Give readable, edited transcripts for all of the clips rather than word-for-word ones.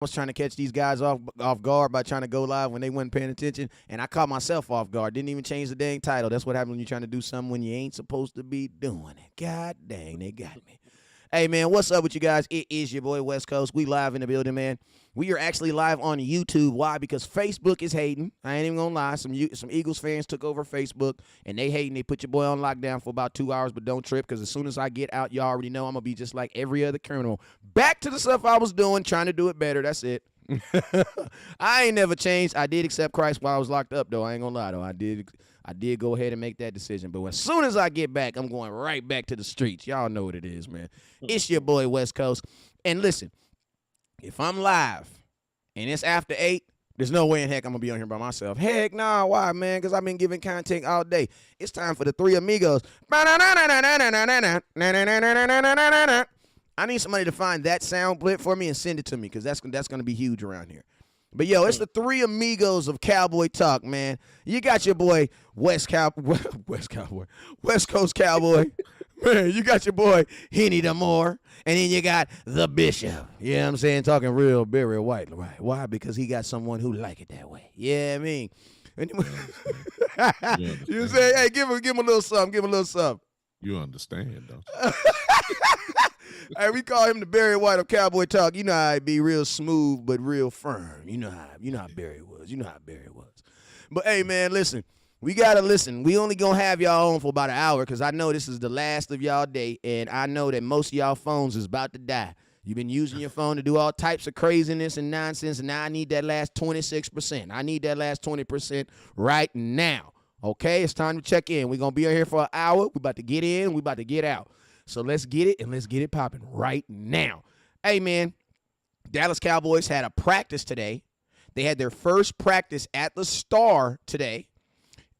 was trying to catch these guys off guard by trying to go live when they weren't paying attention, and I caught myself off guard. Didn't even change the dang title. That's what happens when you're trying to do something when you ain't supposed to be doing it. God dang, they got me. Hey, man, what's up with you guys? It is your boy, West Coast. We live in the building, man. We are actually live on YouTube. Why? Because Facebook is hating. I ain't even going to lie. Some Eagles fans took over Facebook, and they hating. They put your boy on lockdown for about 2 hours, but don't trip, because as soon as I get out, y'all already know I'm going to be just like every other criminal. Back to the stuff I was doing, trying to do it better. That's it. I ain't never changed. I did accept Christ while I was locked up, though. I ain't going to lie, though. I did go ahead and make that decision. But as soon as I get back, I'm going right back to the streets. Y'all know what it is, man. It's your boy, West Coast. And listen, if I'm live and it's after 8, there's no way in heck I'm going to be on here by myself. Heck, nah, why, man? Because I've been giving content all day. It's time for the three amigos. I need somebody to find that sound clip for me and send it to me, because that's going to be huge around here. But, yo, it's the three amigos of Cowboy Talk, man. You got your boy, West Coast Cowboy. Man, you got your boy, Henni the Moor. And then you got the Bishop. You know what I'm saying? Talking real Barry White. Right? Why? Because he got someone who like it that way. Yeah, I mean. You say, hey, give him a little something. Give him a little something. You understand, don't you? Hey, we call him the Barry White of Cowboy Talk. You know how he be real smooth but real firm. You know how Barry was. But hey, man, listen. We gotta listen. We only gonna have y'all on for about an hour, because I know this is the last of y'all day, and I know that most of y'all phones is about to die. You've been using your phone to do all types of craziness and nonsense, and now I need that last 26%. I need that last 20% right now. Okay, it's time to check in. We're gonna be here for an hour. We about to get in. We about to get out. So let's get it, and let's get it popping right now. Hey, man, Dallas Cowboys had a practice today. They had their first practice at the Star today.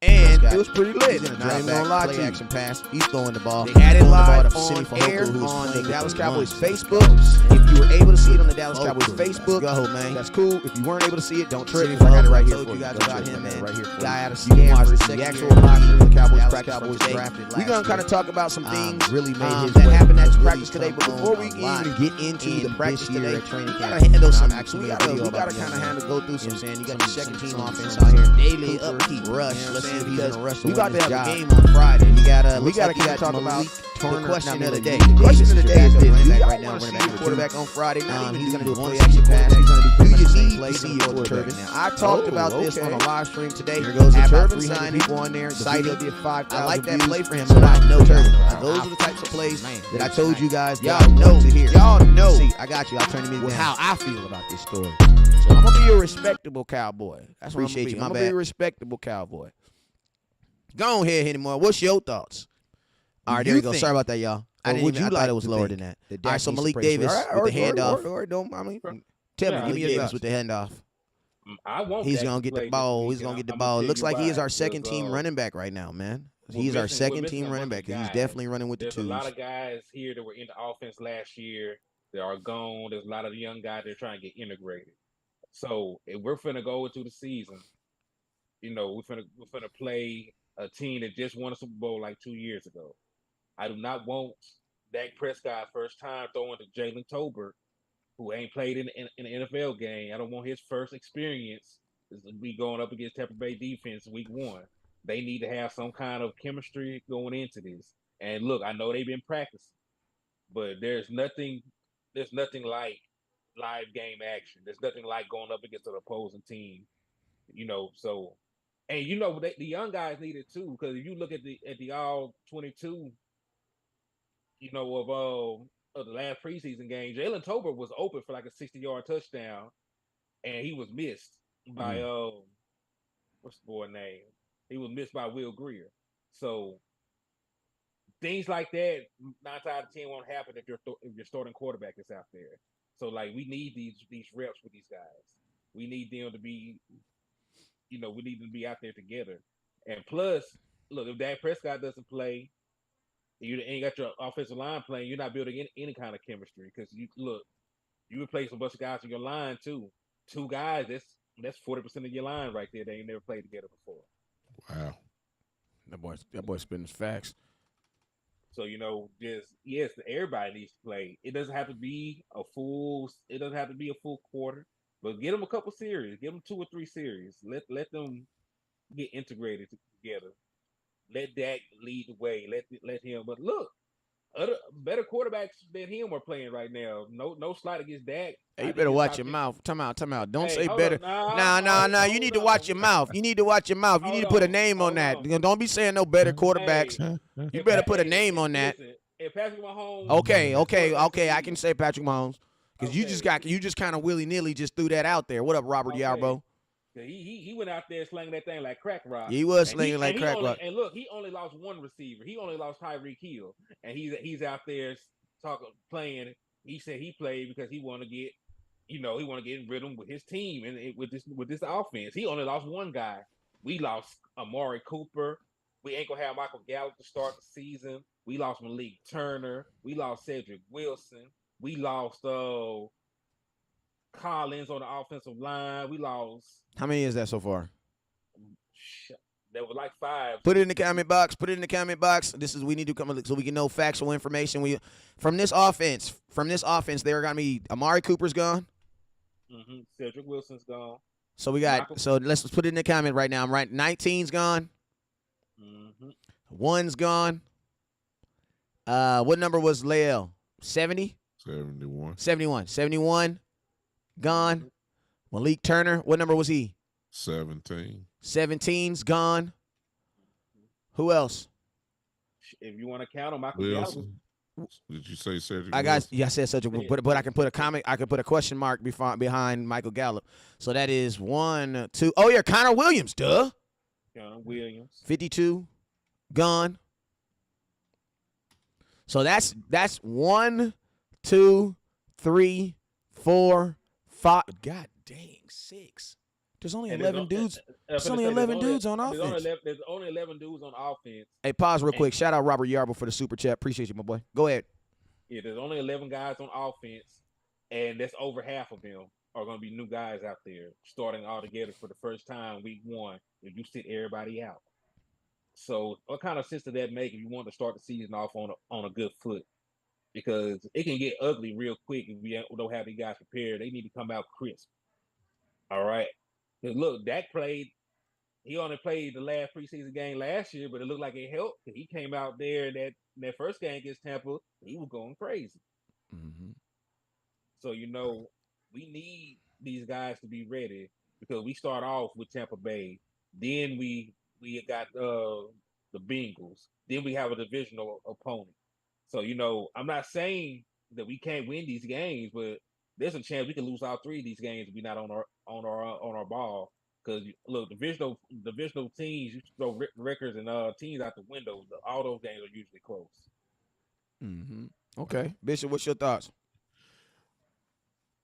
And it was pretty lit. Not even gonna lie to you. Action pass. He's throwing the ball. They had it live on air on the Dallas Cowboys Facebook. If you were able to see it on the Dallas Cowboys Facebook, go, man. That's cool. If you weren't able to see it, don't trip. I got it right here for you guys about him, man. Right here, guy out of Stanford. The actual live stream of the Cowboys practice Cowboys drafted. We're gonna kind of talk about some things really that happened at the practice today. But before we even get into the practice today, we gotta handle some. We gotta kind of go through some. You got the second team offense out here. Daily upkeep rush. Because we about to have a game on Friday. We gotta kind of talk about the question of the day. The question of the day is this: do y'all want to see your quarterback on Friday? He's gonna do a play action pass. He's gonna do pretty much the same play. See your Turpin. Now I talked about this on a live stream today. Here goes the Turpin signing. People on there citing. I like that play for him, but I know Turpin. Those are the types of plays that I told you guys. Y'all know to hear. Y'all know. See, I got you. I'll turn him in how I feel about this story. So I'm gonna be a respectable Cowboy. That's what I'm gonna be a respectable Cowboy. Go on here, Henni Moore. What's your thoughts? All right, there you go. Sorry about that, y'all. I thought it was lower than that. All right, so Malik Davis with the handoff. Tell me, give me your thoughts with the handoff. He's going to get the ball. He's going to get the ball. It looks like he is our second team running back right now, man. He's our second team running back. He's definitely running with the twos. There's a lot of guys here that were in the offense last year that are gone. There's a lot of the young guys that are trying to get integrated. So if we're finna go into the season, we're finna play a team that just won a Super Bowl like 2 years ago. I do not want Dak Prescott first time throwing to Jalen Tolbert, who ain't played in an NFL game. I don't want his first experience to be going up against Tampa Bay defense week 1. They need to have some kind of chemistry going into this. And look, I know they've been practicing, but there's nothing like live game action. There's nothing like going up against an opposing team, so. And the young guys need it too, because if you look at the all 22, of the last preseason game, Jalen Tolbert was open for like a 60-yard touchdown, and he was missed by what's the boy name? He was missed by Will Greer. So things like that, 9 out of 10 won't happen if your starting quarterback is out there. So like we need these reps with these guys. We need them to be. We need them to be out there together. And plus, look, if Dak Prescott doesn't play, you ain't got your offensive line playing, you're not building any kind of chemistry. Because you replace a bunch of guys on your line too. 2 guys, that's 40% of your line right there. They ain't never played together before. Wow. That boy spitting facts. So just yes, everybody needs to play. It doesn't have to be a full. It doesn't have to be a full quarter, but get them a couple series. Give them 2 or 3 series. Let them get integrated together. Let Dak lead the way. Let him. But look, other better quarterbacks than him are playing right now. No slight against Dak. Hey, I you think better his watch top your 10. mouth. Time out. Don't Hey, say hold better. up, nah, Nah. You need to watch your mouth. You need to watch your mouth. You need to put a name on hold that. on. Don't be saying no better quarterbacks. Hey, You better put a name if on that. listen, if Patrick Mahomes one of Okay, the best okay, quarterbacks in okay. the I can league, say Patrick Mahomes because okay, you just kind of willy nilly just threw that out there. What up, Robert okay, Yarbo? he went out there slinging that thing like crack rock, Yeah, he was and slinging like he crack only rock. and look, he only lost one receiver. He only lost Tyreek Hill, and he's out there talking playing. He said he played because he want to get he want to get in rhythm with his team and with this offense. He only lost one guy. We lost Amari Cooper. We ain't gonna have Michael Gallup to start the season. We lost Malik Turner. We lost Cedric Wilson. We lost Collins on the offensive line. We lost. How many is that so far? There were like 5. Put it in the comment box. Put it in the comment box. We need to come so we can know factual information. From this offense, there are gonna be Amari Cooper's gone. Cedric Wilson's gone. So we got. So let's put it in the comment right now. I'm right. 19's gone. 1's gone. What number was Lael? 70? 71. 71. 71 gone. Malik Turner. What number was he? 17. 17's gone. Who else? If you want to count him, Michael Wilson. Did you say Cedric? I said such a, but I can put a comment. I can put a question mark behind Michael Gallup. So that is 1, 2. Oh yeah, Connor Williams. Duh. Connor Williams. 52 gone. So that's 1, 2, 3, 4, 5. God dang, 6. There's only 11 dudes. There's only 11 dudes on offense. There's only 11 dudes on offense. Hey, pause real quick. Shout out Robert Yarbo for the super chat. Appreciate you, my boy. Go ahead. Yeah, there's only 11 guys on offense, and that's over half of them are going to be new guys out there starting all together for the first time week 1 if you sit everybody out. So what kind of sense does that make if you want to start the season off on a good foot? Because it can get ugly real quick if we don't have these guys prepared. They need to come out crisp. All right. Because look, Dak played. He only played the last preseason game last year, but it looked like it helped. He came out there that first game against Tampa. He was going crazy. Mm-hmm. So we need these guys to be ready because we start off with Tampa Bay. Then we got the Bengals. Then we have a divisional opponent. So I'm not saying that we can't win these games, but there's a chance we can lose all 3 of these games if we're not on our ball. Because look, divisional teams, you throw records and teams out the window. All those games are usually close. Mm-hmm. Okay, Bishop, what's your thoughts?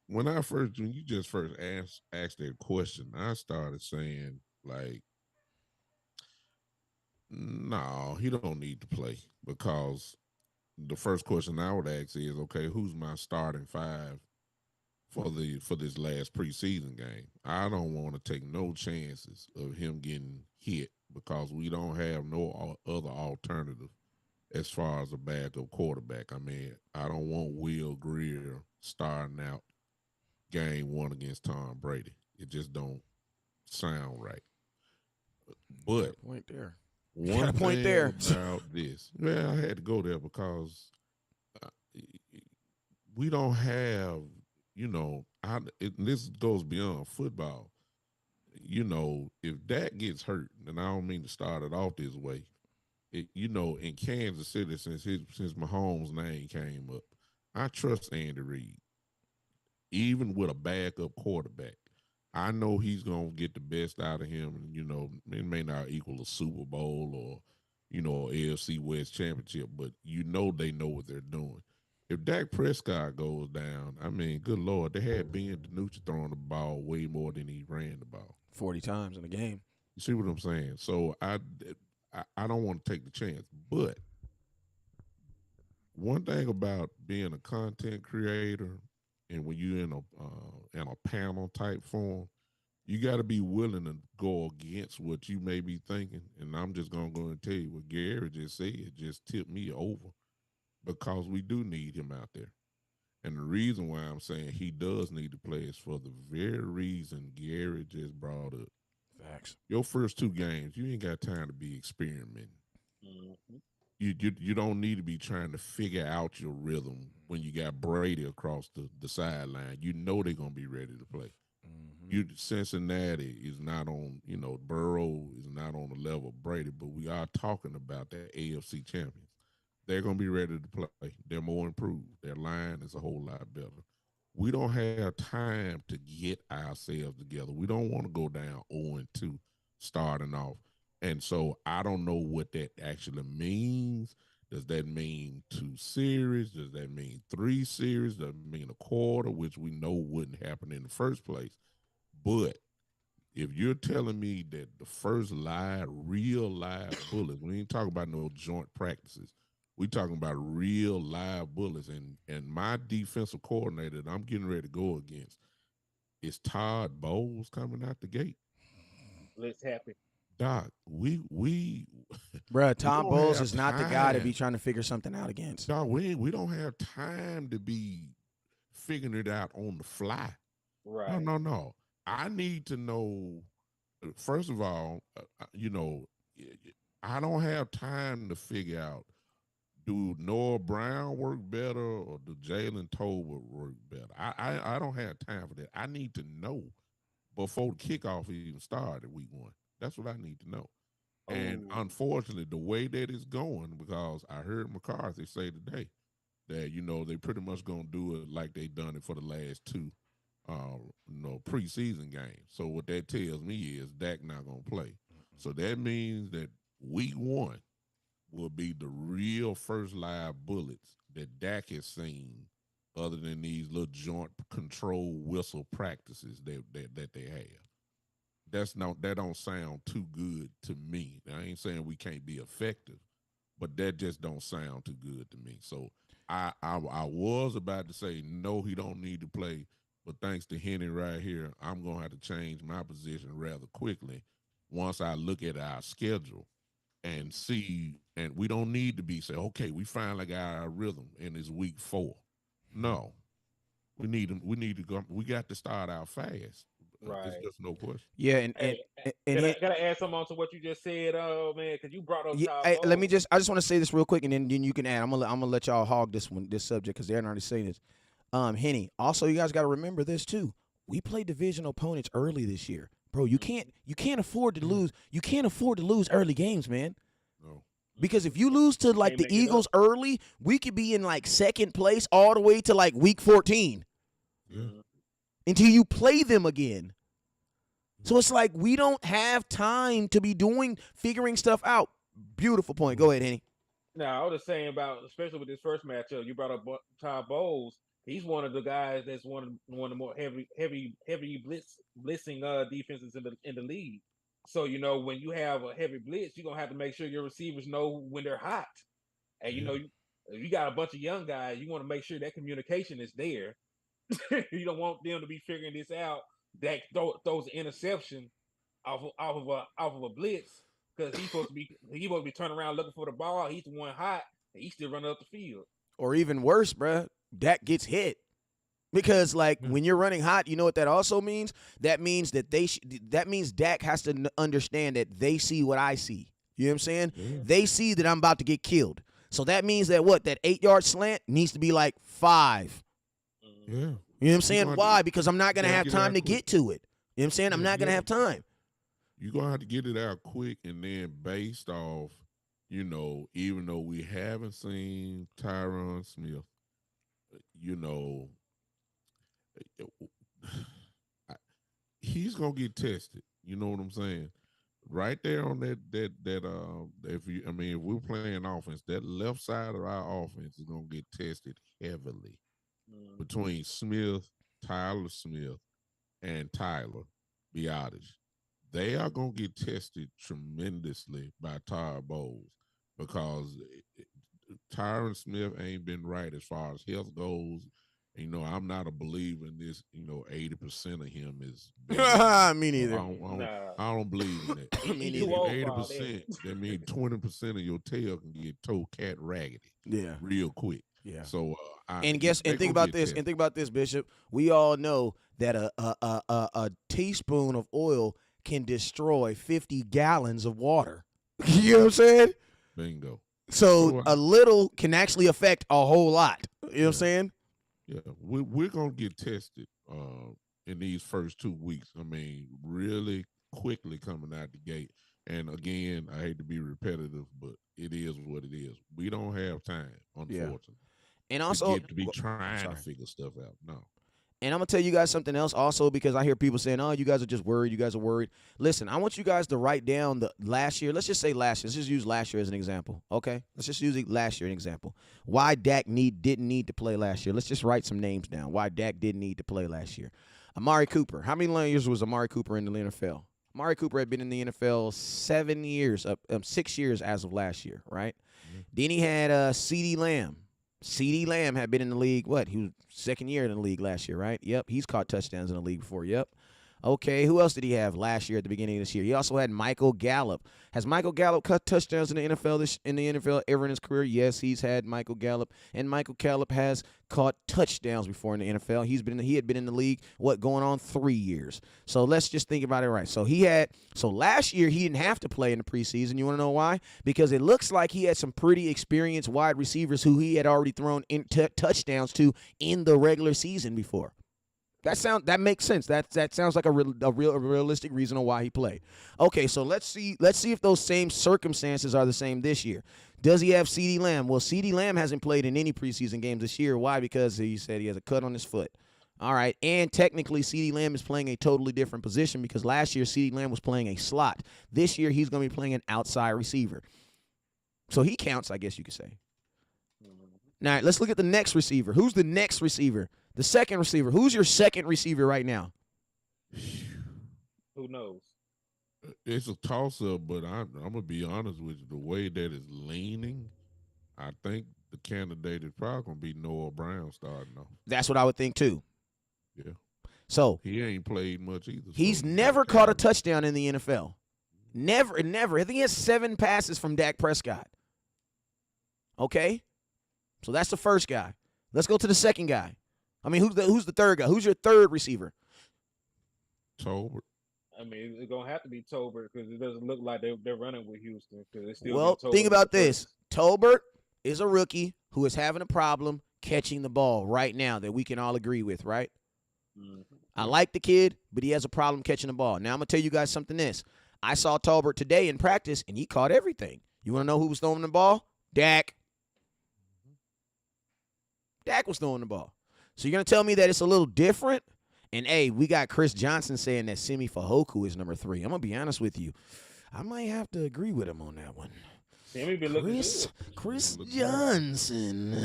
When you just first asked that question, I started saying like, no, he don't need to play because the first question I would ask is, okay, who's my starting 5 for this last preseason game? I don't want to take no chances of him getting hit because we don't have no other alternative as far as a backup quarterback. I mean, I don't want Will Greer starting out game 1 against Tom Brady. It just don't sound right. But point there. One point there about this. Well, I had to go there because we don't have, this goes beyond football. If Dak gets hurt, and I don't mean to start it off this way, in Kansas City, since Mahomes' name came up, I trust Andy Reid, even with a backup quarterback. I know he's going to get the best out of him. And, it may not equal a Super Bowl or, AFC West championship, but they know what they're doing. If Dak Prescott goes down, I mean, good Lord, they had Ben DiNucci throwing the ball way more than he ran the ball. 40 times in a game. You see what I'm saying? So I don't want to take the chance. But one thing about being a content creator and when you're in a panel type form, You got to be willing to go against what you may be thinking. And I'm just gonna go and tell you what Gary just said. Just tipped me over because we do need him out there. And the reason why I'm saying he does need to play is for the very reason Gary just brought up. Facts. Your first two games, you ain't got time to be experimenting. Mhm. You don't need to be trying to figure out your rhythm when you got Brady across the sideline. You know they're gonna be ready to play. Mm-hmm. You Cincinnati is not on, Burrow is not on the level of Brady, but we are talking about that AFC champions. They're gonna be ready to play. They're more improved. Their line is a whole lot better. We don't have time to get ourselves together. We don't want to go down 0-2 starting off. And so I don't know what that actually means. Does that mean 2 series? Does that mean 3 series? Does it mean a quarter, which we know wouldn't happen in the first place? But if you're telling me that the first real live bullets, we ain't talking about no joint practices. We talking about real live bullets. And my defensive coordinator that I'm getting ready to go against is Todd Bowles coming out the gate. Let's happen. Doc, we Bruh, we Tom don't Bowles have is not the guy to be time. trying to figure something out against. Doc, we don't have time to be figuring it out on the fly. No, Right. no, no. I need to know. First of all, I don't have time to figure out, do Noah Brown work better or do Jalen Tolbert work better. I don't have time for that. I need to know before the kickoff even started week one. That's what I need to know. And Oh, unfortunately, the way that it's going, because I heard McCarthy say today that they pretty much gonna do it like they done it for the last two preseason games. So what that tells me is Dak not gonna play. So that means that week one will be the real first live bullets that Dak has seen, other than these little joint control whistle practices that they have. That don't sound too good to me. I ain't saying we can't be effective, but that just don't sound too good to me. So I was about to say no, he don't need to play, but thanks to Henni right here, I'm gonna have to change my position rather quickly once I look at our schedule and see. And we don't need to be say, okay, we finally got our rhythm and it's week 4. No, we need them. We need to go. We got to start out fast. It's right. just no question. Yeah, Hey, and can I hit. gotta add something on to what you just said, man? Because you brought up Yeah, Todd hey, let me Bowles. just. I just want to say this real quick, and then you can add. I'm gonna let y'all hog this subject because they're not already saying this. Henny. Also, you guys got to remember this too. We play division opponents early this year, bro. Mhm. You can't afford to Yeah. lose. You can't afford to lose early games, man. No. Because if you lose to like Can't the make it up. Eagles early, we could be in like second place all the way to like week 14 Yeah. Mhm. until you play them again. So it's like we don't have time to be figuring stuff out. Beautiful point. Go ahead, Henny. Now, I was just saying about, especially with this first matchup, you brought up Todd Bowles. He's one of the guys that's one of the more heavy blitzing defenses in the league. So when you have a heavy blitz, you're gonna have to make sure your receivers know when they're hot. And Yeah. you got a bunch of young guys, you want to make sure that communication is there. You don't want them to be figuring this out. That throws an interception off of a blitz because he's supposed to be turning around looking for the ball. He's the one hot, and he's still running up the field. Or even worse, bruh, Dak gets hit. Because like Yeah. when you're running hot, you know what that also means? That means that that means Dak has to understand that they see what I see. You know what I'm saying? Yeah. They see that I'm about to get killed. So that means that what? That 8-yard slant needs to be like 5. Yeah. Mhm. You know what I'm You're saying? gonna have Why? Because I'm not you going to gotta have get it time out to quick. get to it. You know what I'm saying? I'm Yeah, not going to have time. you're gonna have to get it out quick, and then based off, even though we haven't seen Tyron Smith, you know, I- he's gonna get tested. You know what I'm saying? Right there on if we're playing offense, that left side of our offense is gonna get tested heavily Mhm. between Smith, Tyler Smith, and Tyler Biotish. They are going to get tested tremendously by Todd Bowles because Tyron Smith ain't been right as far as health goes. You know, I'm not a believer in this. You know, 80% of him is better. Me neither. Nah, I don't believe in that. Me he If too neither. it's old for eighty all that. percent, that means 20% of your tail can get toe cat raggedy Yeah. real quick. Yeah. So And they think gonna about get this. tested. And think about this, Bishop. We all know that a teaspoon of oil can destroy 50 gallons of water. You know what I'm saying? Bingo. So So a little can actually affect a whole lot. You know what I'm yeah, saying? yeah, we're gonna get tested in these first 2 weeks. I mean, really quickly coming out the gate. And again, I hate to be repetitive, but it is what it is. We don't have time, Yeah. unfortunately, And to also, get to be I'm trying to sorry. figure stuff out. No. And I'm gonna tell you guys something else also because I hear people saying, "Oh, you guys are just worried. You guys are worried." Listen, I want you guys to write down the last year. Let's just say last year. Let's just use last year as an example. Okay, let's just use last year as an example. Why Dak didn't need to play last year? Let's just write some names down. Why Dak didn't need to play last year? Amari Cooper. How many years was Amari Cooper in the NFL? Amari Cooper had been in the NFL 7 years, 6 years as of last year, right? Mhm. Then he had CeeDee Lamb. CeeDee Lamb had been in the league, what? He was second year in the league last year, right? Yep. He's caught touchdowns in the league before. Yep. Okay, who else did he have last year at the beginning of this year? He also had Michael Gallup. Has Michael Gallup cut touchdowns in the NFL ever in his career? Yes, he's had Michael Gallup, and Michael Gallup has caught touchdowns before in the NFL. He had been in the league going on 3 years. So let's just think about it right. So last year he didn't have to play in the preseason. You want to know why? Because it looks like he had some pretty experienced wide receivers who he had already thrown touchdowns to in the regular season before. That makes sense. That sounds like a realistic reason on why he played. Okay, so let's see if those same circumstances are the same this year. Does he have CeeDee Lamb? Well, CeeDee Lamb hasn't played in any preseason games this year. Why? Because he said he has a cut on his foot. All right, and technically CeeDee Lamb is playing a totally different position because last year CeeDee Lamb was playing a slot. This year he's going to be playing an outside receiver. So he counts, I guess you could say. Now, let's look at the next receiver. Who's the next receiver? The second receiver. Who's your second receiver right now? Who knows? It's a toss up, but I'm gonna be honest with you. The way that it's leaning, I think the candidate is probably gonna be Noah Brown starting off. That's what I would think too. Yeah, So he ain't played much either. he's so never caught a touchdown in the NFL. Never. I think he has 7 passes from Dak Prescott. Okay? So that's the first guy. Let's go to the second guy. I mean, who's the third guy? Who's your third receiver? Tolbert. I mean, it's gonna have to be Tolbert because it doesn't look like they're running with Houston because it's still. Well, think about this. Tolbert is a rookie who is having a problem catching the ball right now that we can all agree with, right? Mm-hmm. I like the kid, but he has a problem catching the ball. Now, I'm going to tell you guys something this. I saw Tolbert today in practice, and he caught everything. You want to know who was throwing the ball? Dak. Dak was throwing the ball. So you're going to tell me that it's a little different? And, hey, we got Chris Johnson saying that Simi Fehoko is number 3. I'm going to be honest with you. I might have to agree with him on that one. Sammy been looking Chris Johnson.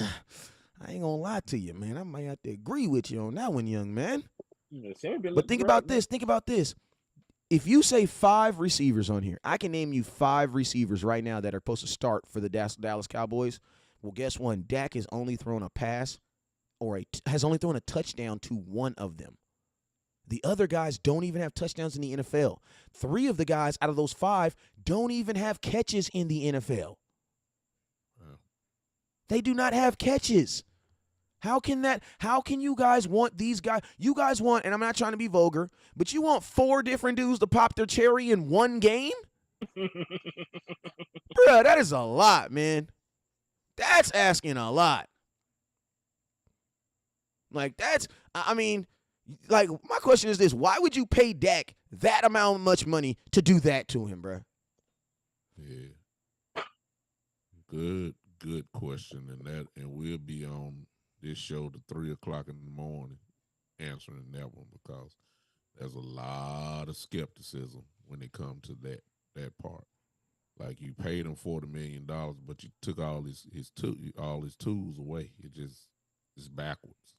I ain't going to lie to you, man. I might have to agree with you on that one, young man. Yeah, Sammy been But think about this. Think about this. If you say 5 receivers on here, I can name you 5 receivers right now that are supposed to start for the Dallas Cowboys. Well, guess what? Dak has only thrown a pass has only thrown a touchdown to one of them. The other guys don't even have touchdowns in the NFL. 3 of the guys out of those 5 don't even have catches in the NFL. Wow. They do not have catches. How can you guys want these guys? You guys want, and I'm not trying to be vulgar, but you want 4 different dudes to pop their cherry in one game? Bruh, that is a lot, man. That's asking a lot. Like, my question is this. Why would you pay Dak that amount of much money to do that to him, bruh? Yeah. Good question. And we'll be on this show to 3:00 in the morning answering that one because there's a lot of skepticism when it comes to that part. Like you paid him $40 million, but you took all his tools away. It's backwards.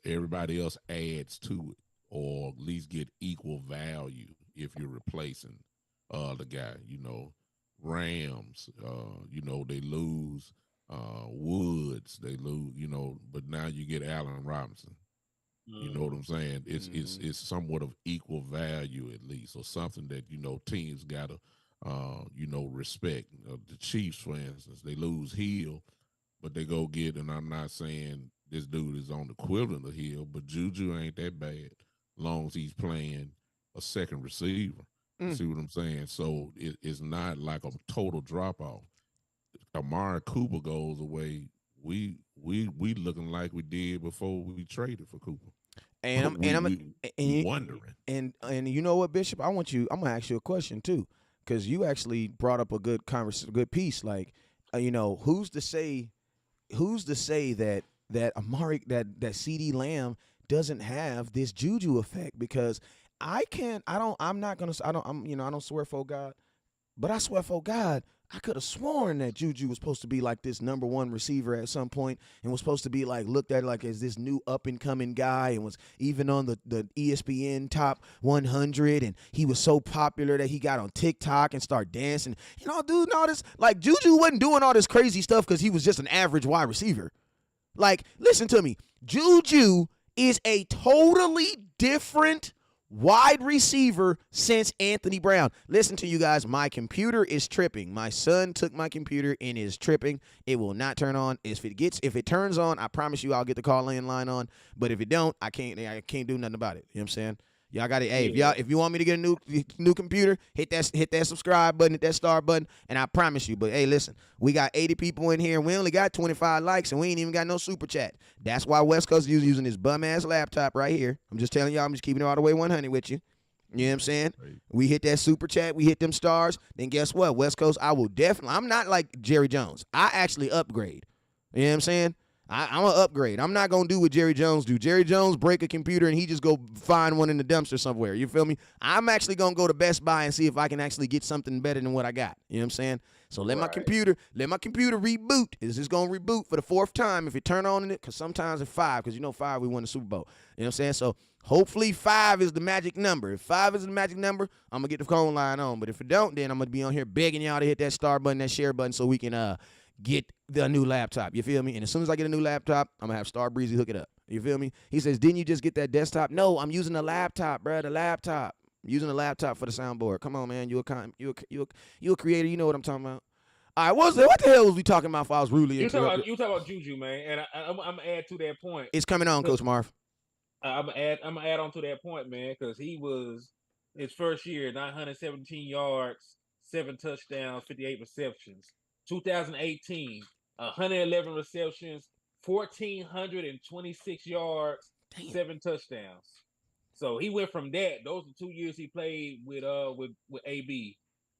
Everybody else adds to it, or at least get equal value if you're replacing the guy. Rams, they lose Woods. They lose, but now you get Allen Robinson. You know what I'm saying? It's somewhat of equal value at least, or something that teams gotta respect. The Chiefs, for instance, they lose Hill, but they go get, and I'm not saying this dude is on the equivalent of Hill, but Juju ain't that bad, long as he's playing a second receiver. You see what I'm saying? So it's not like a total drop off. Amari Cooper goes away. We looking like we did before we traded for Cooper. And I'm we, and I'm we, and we you, wondering. and you know what, Bishop? I'm gonna ask you a question too, because you actually brought up a good piece. Like, who's to say that Amari that CD Lamb doesn't have this juju effect? Because I'm not gonna I don't I'm I don't swear for God, but I swear for God, I could have sworn that Juju was supposed to be like this number one receiver at some point and was supposed to be like looked at like as this new up and coming guy, and was even on the ESPN top 100, and he was so popular that he got on TikTok and started dancing. Dude, and all this, like, Juju wasn't doing all this crazy stuff because he was just an average wide receiver. Like, listen to me. Juju is a totally different wide receiver since Anthony Brown. Listen to you guys. My computer is tripping. My son took my computer and is tripping. It will not turn on. If it turns on, I promise you I'll get the call in line on. But if it don't, I can't do nothing about it. You know what I'm saying? Y'all got it. Hey, if you want me to get a new computer, hit that subscribe button, hit that star button, and I promise you. But hey, listen, we got 80 people in here, and we only got 25 likes, and we ain't even got no super chat. That's why West Coast is using this bum ass laptop right here. I'm just telling y'all, I'm just keeping it all the way 100 with you. You know what I'm saying? Right. We hit that super chat, we hit them stars. Then guess what? West Coast, I'm not like Jerry Jones. I actually upgrade. You know what I'm saying? I'm going to upgrade. I'm not going to do what Jerry Jones do. Jerry Jones break a computer and he just go find one in the dumpster somewhere. You feel me? I'm actually going to go to Best Buy and see if I can actually get something better than what I got. You know what I'm saying? So let my computer reboot. Is this going to reboot for the fourth time if it turn on in it? Because sometimes it's 5, because 5 we won the Super Bowl. You know what I'm saying? So hopefully 5 is the magic number. If 5 is the magic number, I'm going to get the phone line on. But if it don't, then I'm going to be on here begging y'all to hit that star button, that share button, so we can get the new laptop. You feel me? And as soon as I get a new laptop, I'm going to have Star Breezy hook it up. You feel me? He says, didn't you just get that desktop? No, I'm using a laptop, bro. The laptop. I'm using a laptop for the soundboard. Come on, man. You a creator. You know what I'm talking about. All right, what the hell was we talking about if I was rudely interrupted? You talking about Juju, man. And I'm going to add to that point. It's coming on, Coach Marv. I'm going to add on to that point, man, because he was, his first year, 917 yards, 7 touchdowns, 58 receptions. 2018, 111 receptions, 1,426 yards, 7 touchdowns. So he went from that. Those are 2 years he played with AB.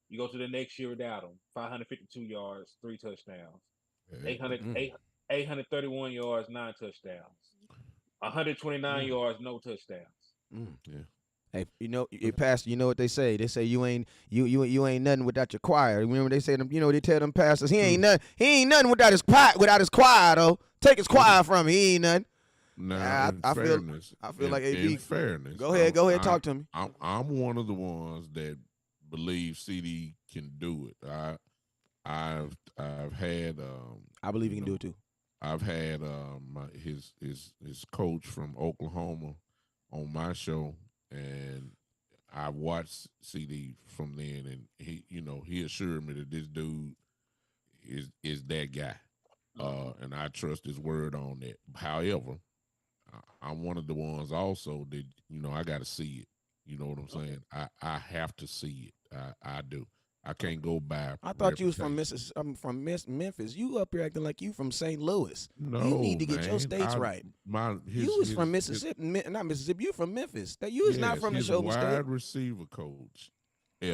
You go to the next year without him. 552 yards, 3 touchdowns. 831 yards, 9 touchdowns. 129 yards, no touchdowns. Yeah. Hey, pastor, you know what they say? They say you ain't nothing without your choir. Remember they say them, they tell them pastors he ain't nothing without his choir though. Take his choir from him. He ain't nothing. Nah, I feel like AB. In fairness, go ahead, talk to me. I'm one of the ones that believe CD can do it. I've had I believe he can do it too. I've had his coach from Oklahoma on my show. And I watched CD from then, and he assured me that this dude is that guy, and I trust his word on that. However, I'm one of the ones also that I got to see it. You know what I'm saying? I have to see it. I do. I can't go by. I thought you was from Memphis. You up here acting like you from St. Louis. No, you need to get your states right. You was from Mississippi, not Mississippi. You from Memphis. That you is not from the show me state. Wide receiver coach,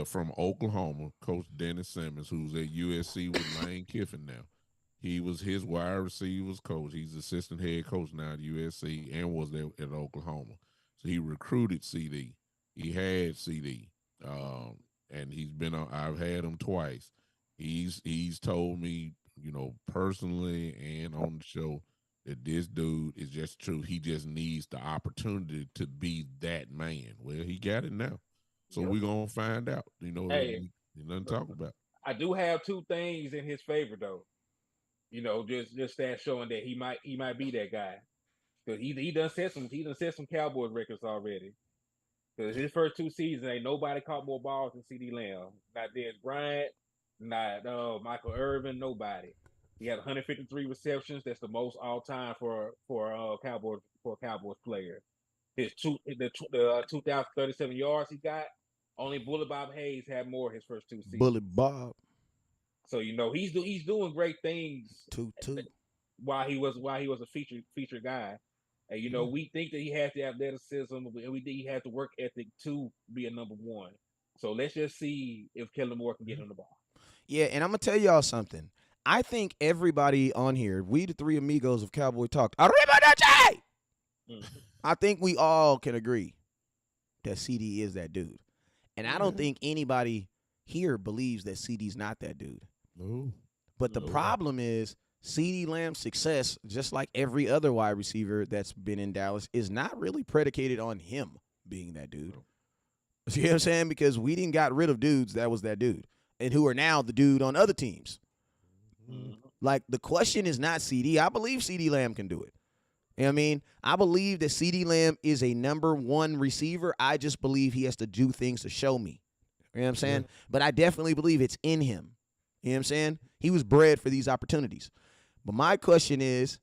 from Oklahoma, Coach Dennis Simmons, who's at USC with Lane Kiffin now. He was his wide receivers coach. He's assistant head coach now at USC and was there at Oklahoma. So he recruited CD. He had CD. And he's been on. I've had him twice. He's told me, personally and on the show, that this dude is just true. He just needs the opportunity to be that man. Well, he got it now, so we're gonna find out. Hey, nothing to talk about. I do have 2 things in his favor though. Just that showing that he might be that guy. Because he done set some Cowboys records already. Because his first 2 seasons, ain't nobody caught more balls than C.D. Lamb. Not Dez Bryant, not Michael Irvin, nobody. He had 153 receptions. That's the most all time for a Cowboys player. The 2,037 yards he got. Only Bullet Bob Hayes had more his first 2 seasons. Bullet Bob. So he's doing great things. Two. While he was a featured guy. And we think that he has the athleticism, and we think he has the work ethic to be a number one. So let's just see if Kellen Moore can get him the ball. Yeah, and I'm gonna tell y'all something. I think everybody on here, we the three amigos of Cowboy Talk, I think we all can agree that CD is that dude. And I don't think anybody here believes that CD's not that dude. No. But the problem is CeeDee Lamb's success, just like every other wide receiver that's been in Dallas, is not really predicated on him being that dude. You know what I'm saying? Because we didn't got rid of dudes that was that dude and who are now the dude on other teams. Like, the question is not CD. I believe CeeDee Lamb can do it. You know what I mean? I believe that CeeDee Lamb is a number one receiver. I just believe he has to do things to show me. You know what I'm saying? Yeah. But I definitely believe it's in him. You know what I'm saying? He was bred for these opportunities. But my question is,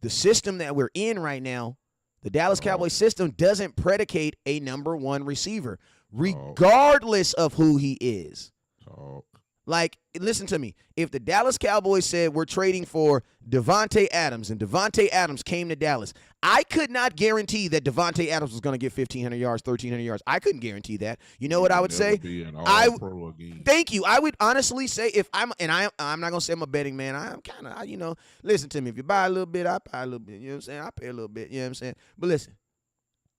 the system that we're in right now, the Dallas Cowboys system doesn't predicate a number one receiver, regardless of who he is. Like, listen to me. If the Dallas Cowboys said we're trading for Davante Adams and Davante Adams came to Dallas, I could not guarantee that Davante Adams was going to get 1,500 yards, 1,300 yards. I couldn't guarantee that. You know what I would say? Thank you. I would honestly say I'm not going to say I'm a betting man. I'm kind of, listen to me. If you buy a little bit, I buy a little bit. You know what I'm saying? I pay a little bit. You know what I'm saying? But listen,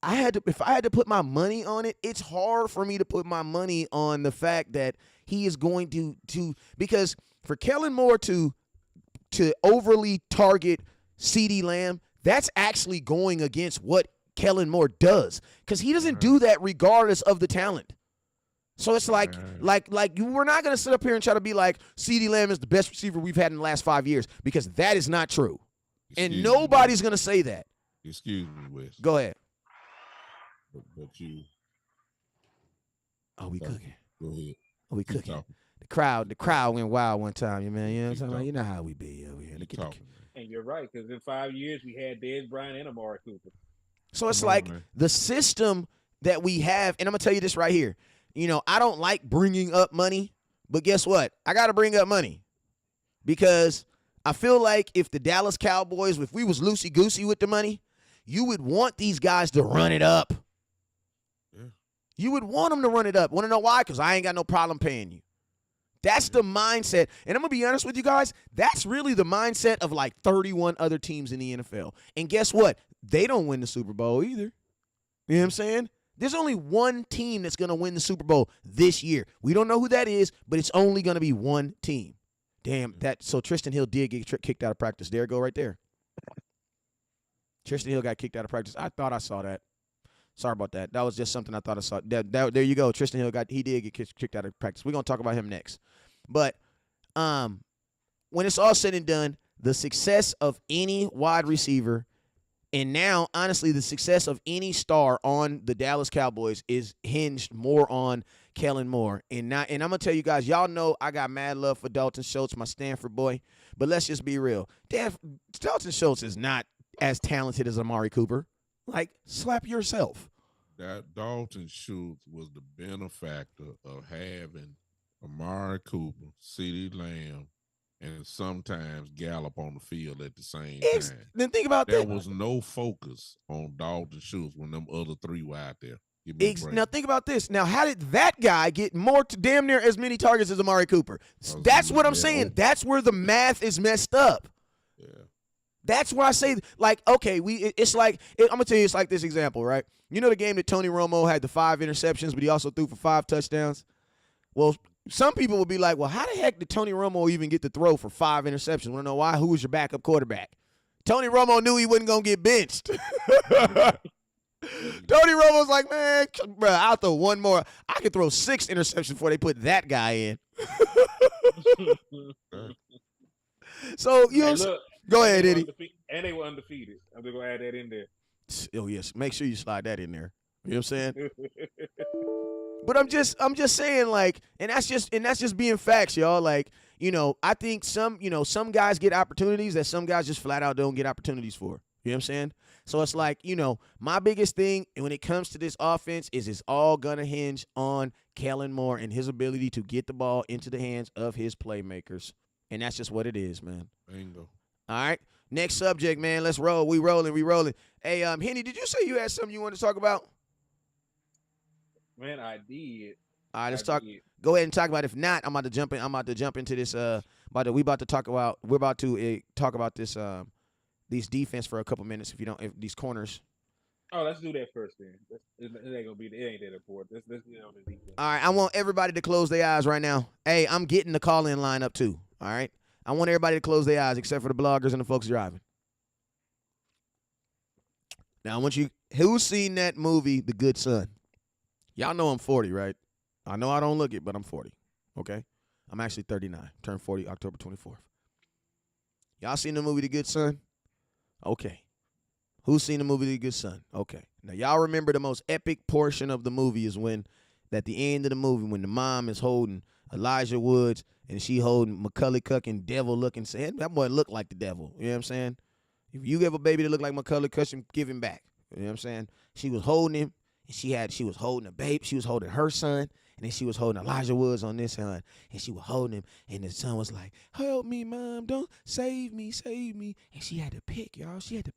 if I had to put my money on it, it's hard for me to put my money on the fact that he is going to because for Kellen Moore to overly target CeeDee Lamb, that's actually going against what Kellen Moore does, because he doesn't do that regardless of the talent. So it's like we're not going to sit up here and try to be like CeeDee Lamb is the best receiver we've had in the last 5 years, because that is not true. And nobody's going to say that. Excuse me, Wes. Go ahead. But you. Oh, we cooking. Go ahead. Oh, we cooking. The crowd went wild one time, man. You know what I'm talking about? You know how we be over here. And you're right, because in 5 years we had Dez Bryant and Amari Cooper. So it's like the system that we have, and I'm gonna tell you this right here. I don't like bringing up money, but guess what? I got to bring up money, because I feel like if the Dallas Cowboys, if we was loosey-goosey with the money, you would want these guys to run it up. You would want them to run it up. Want to know why? Because I ain't got no problem paying you. That's the mindset. And I'm going to be honest with you guys. That's really the mindset of like 31 other teams in the NFL. And guess what? They don't win the Super Bowl either. You know what I'm saying? There's only one team that's going to win the Super Bowl this year. We don't know who that is, but it's only going to be one team. Damn, so Tristan Hill did get kicked out of practice. There you go right there. Tristan Hill got kicked out of practice. I thought I saw that. Sorry about that. That was just something I thought I saw. There you go. Tristan Hill did get kicked out of practice. We're going to talk about him next. But when it's all said and done, the success of any wide receiver, and now, honestly, the success of any star on the Dallas Cowboys is hinged more on Kellen Moore. And I'm going to tell you guys, y'all know I got mad love for Dalton Schultz, my Stanford boy. But let's just be real. Dalton Schultz is not as talented as Amari Cooper. Like, slap yourself. That Dalton Schultz was the benefactor of having Amari Cooper, CeeDee Lamb, and sometimes Gallup on the field at the same time. Then think about that. There was no focus on Dalton Schultz when them other three were out there. Now think about this. Now, how did that guy get damn near as many targets as Amari Cooper? That's what I'm saying. That's where the math is messed up. Yeah. That's why I say, like, okay, I'm going to tell you, it's like this example, right? You know the game that Tony Romo had the 5 interceptions, but he also threw for 5 touchdowns? Well, some people will be like, well, how the heck did Tony Romo even get to throw for 5 interceptions? Want to know why? Who was your backup quarterback? Tony Romo knew he wasn't going to get benched. Tony Romo's like, man, bro, I'll throw one more. I could throw 6 interceptions before they put that guy in. So you know, Hey, look, go and ahead, they were Eddie. undefeated. And they were undefeated. I'm just gonna add that in there. Oh yes, make sure you slide that in there. You know what I'm saying? But I'm just saying, like, and that's just being facts, y'all. Like, I think some guys get opportunities that some guys just flat out don't get opportunities for. You know what I'm saying? So it's like, my biggest thing when it comes to this offense is it's all gonna hinge on Kellen Moore and his ability to get the ball into the hands of his playmakers. And that's just what it is, man. Bingo. All right. Next subject, man. Let's roll. We rolling. Hey, Henni, did you say you had something you wanted to talk about? Man, I did. All right, let's I talk. did. Go ahead and talk about it. If not, I'm about to jump into this. We're about to talk about this these defense for a couple minutes. If these corners. Oh, let's do that first then. It ain't gonna be. It ain't that important. Let's get on the defense. All right, I want everybody to close their eyes right now. Hey, I'm getting the call-in line up too. All right, I want everybody to close their eyes except for the bloggers and the folks driving. Now, I want you. Who's seen that movie, The Good Son? Y'all know I'm 40, right? I know I don't look it, but I'm 40. Okay, I'm actually 39. Turned 40 October 24th. Y'all seen the movie The Good Son? Okay. Who's seen the movie The Good Son? Okay. Now, y'all remember the most epic portion of the movie is at the end of the movie, when the mom is holding Elijah Woods and she holding Macaulay Culkin, devil-looking, saying, that boy look like the devil. You know what I'm saying? If you give a baby that look like Macaulay Culkin, give him back. You know what I'm saying? She was holding him, and she was holding a baby. She was holding her son, and then she was holding Elijah Woods on this hand, and she was holding him, and the son was like, help me, Mom, don't save me. And she had to pick, y'all. She had to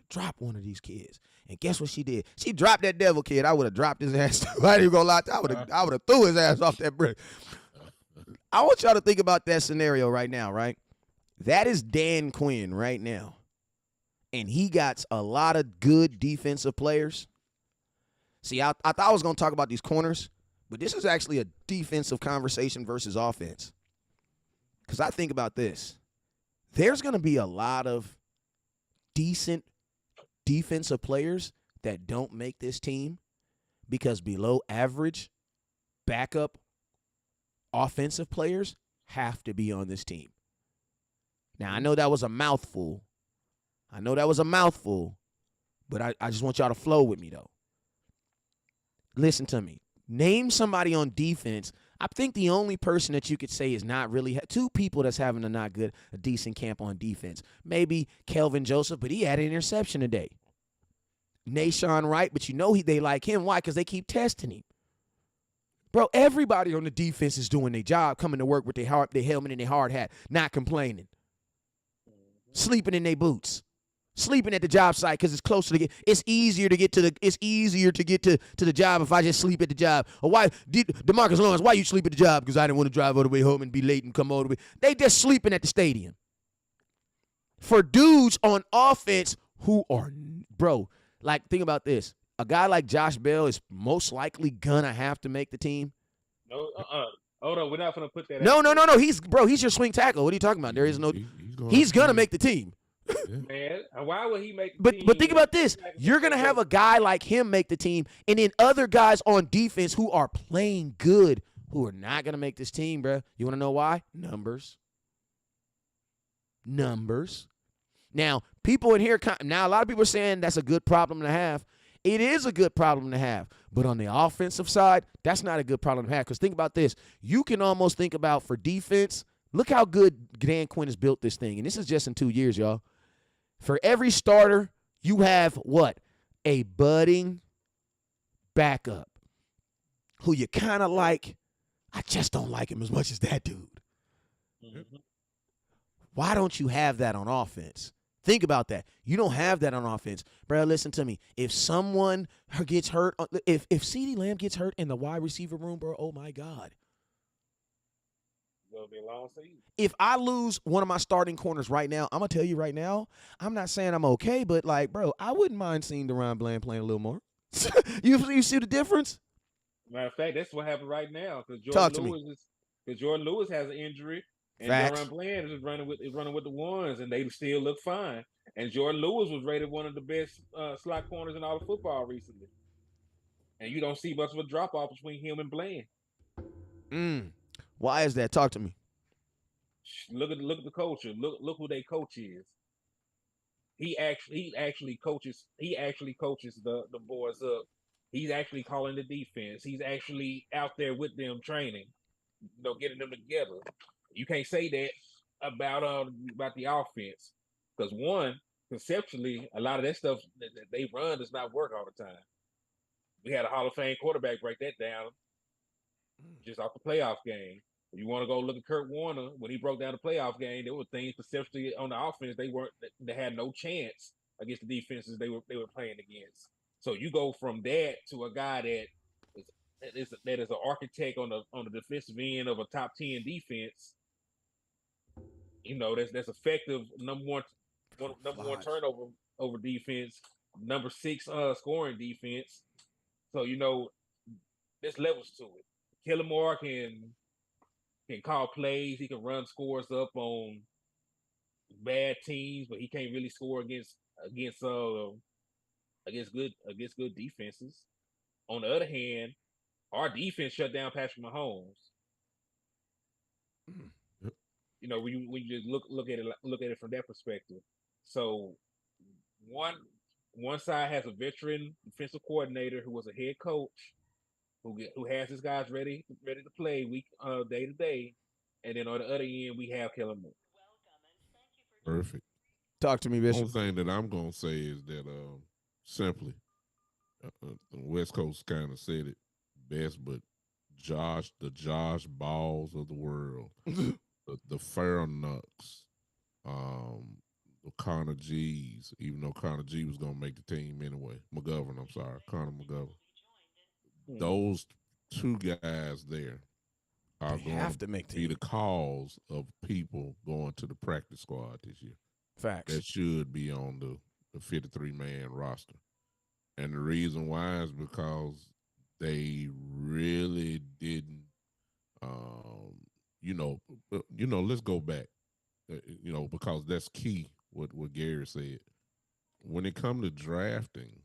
drop one of these kids. And guess what she did? She dropped that devil kid. I would have dropped his ass. I ain't even gonna lie. I would have threw his ass off that bridge. I want y'all to think about that scenario right now, right? That is Dan Quinn right now. And he got a lot of good defensive players. See, I thought I was going to talk about these corners, but this is actually a defensive conversation versus offense. Because I think about this. There's going to be a lot of decent defensive players that don't make this team because below average backup offensive players have to be on this team. Now, I know that was a mouthful. But I just want y'all to flow with me, though. Listen to me. Name somebody on defense. I think the only person that you could say is not really two people that's having a decent camp on defense. Maybe Kelvin Joseph, but he had an interception today. Nashawn Wright, but they like him. Why? Because they keep testing him. Bro, everybody on the defense is doing their job, coming to work with their helmet and their hard hat, not complaining. Sleeping in their boots. Sleeping at the job site because it's closer to it's easier to get to the job if I just sleep at the job. Or why DeMarcus Lawrence, why you sleep at the job? Because I didn't want to drive all the way home and be late and come all the way. They just sleeping at the stadium. For dudes on offense who are, bro, like, think about this. A guy like Josh Bell is most likely gonna have to make the team. No, hold on, we're not gonna put that. No. He's your swing tackle. What are you talking about? There is no. He's gonna make the team. Man, why would he make the team? But think about this. You're going to have a guy like him make the team, and then other guys on defense who are playing good who are not going to make this team, bro. You want to know why? Numbers. Now, people in here, a lot of people are saying that's a good problem to have. It is a good problem to have. But on the offensive side, that's not a good problem to have. Because think about this. You can almost think about for defense, look how good Dan Quinn has built this thing. And this is just in 2 years, y'all. For every starter, you have what? A budding backup who you kind of like. I just don't like him as much as that dude. Mm-hmm. Why don't you have that on offense? Think about that. You don't have that on offense. Bro, listen to me. If someone gets hurt, if CeeDee Lamb gets hurt in the wide receiver room, bro, oh, my God. It'll be a long season. If I lose one of my starting corners right now, I'm going to tell you right now, I'm not saying I'm okay, but, like, bro, I wouldn't mind seeing DeRon Bland playing a little more. You see the difference? Matter of fact, that's what happened right now because Jordan Lewis has an injury, and DeRon Bland is running with the ones, and they still look fine. And Jordan Lewis was rated one of the best slot corners in all of football recently. And you don't see much of a drop-off between him and Bland. Why is that? Talk to me. Look at the culture. Look who their coach is. He actually coaches the boys up. He's actually calling the defense. He's actually out there with them training, getting them together. You can't say that about the offense because one, conceptually, a lot of that stuff that they run does not work all the time. We had a Hall of Fame quarterback break that down just off the playoff game. If you want to go look at Kurt Warner when he broke down the playoff game, there were things conceptually on the offense they had no chance against the defenses they were playing against. So you go from that to a guy that is an architect on the defensive end of a top 10 defense. That's effective number one turnover over defense, number 6 scoring defense. So there's levels to it. Kellen Moore can call plays. He can run scores up on bad teams, but he can't really score against good defenses. On the other hand, our defense shut down Patrick Mahomes. When you just look at it from that perspective. So one side has a veteran defensive coordinator who was a head coach who has his guys ready to play day to day, and then on the other end we have Kellen Moore. Perfect. Talk to me, Bishop. Only thing that I'm gonna say is that simply, the West Coast kind of said it best, but the Josh Balls of the world, the Farnucks, the Connor G's, even though Connor G was gonna make the team anyway. McGovern, I'm sorry, Connor McGovern. Those two guys there are going to be the cause of people going to the practice squad this year. Facts. That should be on the 53-man roster. And the reason why is because they really didn't, let's go back, because that's key, what Gary said. When it comes to drafting,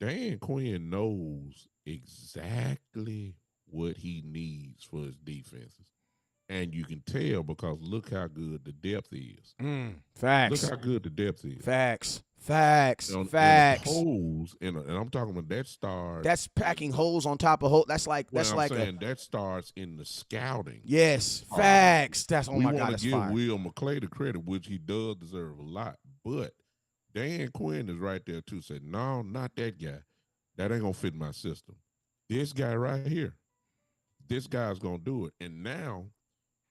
Dan Quinn knows exactly what he needs for his defenses. And you can tell because look how good the depth is. Facts. Look how good the depth is. Facts. And holes, and I'm talking about that starts. That's packing holes on top of holes. That's like that starts in the scouting. Yes, facts. That's my God. That's fire. We want to give Will McClay the credit, which he does deserve a lot. But Dan Quinn is right there too. Said, no, not that guy. That ain't gonna fit my system. This guy right here. This guy's gonna do it. And now,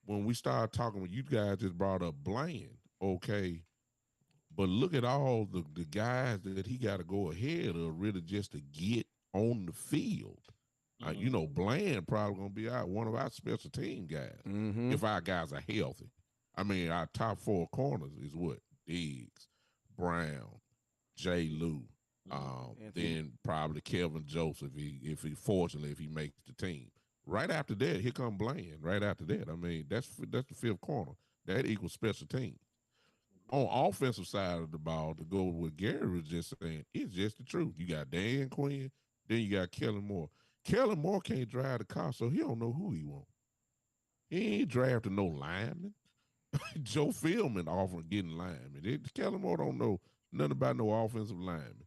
when we start talking, you guys just brought up Bland, okay. But look at all the guys that he got to go ahead of really just to get on the field. Bland probably going to be one of our special team guys if our guys are healthy. I mean, our top 4 corners is what? Diggs, Brown, J. Lou, then probably Kelvin Joseph if he makes the team. Right after that, here come Bland. Right after that, I mean, that's the 5th corner. That equals special team. On offensive side of the ball, to go with what Gary was just saying, it's just the truth. You got Dan Quinn, then you got Kellen Moore. Kellen Moore can't drive the car, so he don't know who he wants. He ain't drafted no lineman. Joe Philman offering getting linemen. Kellen Moore don't know nothing about no offensive lineman.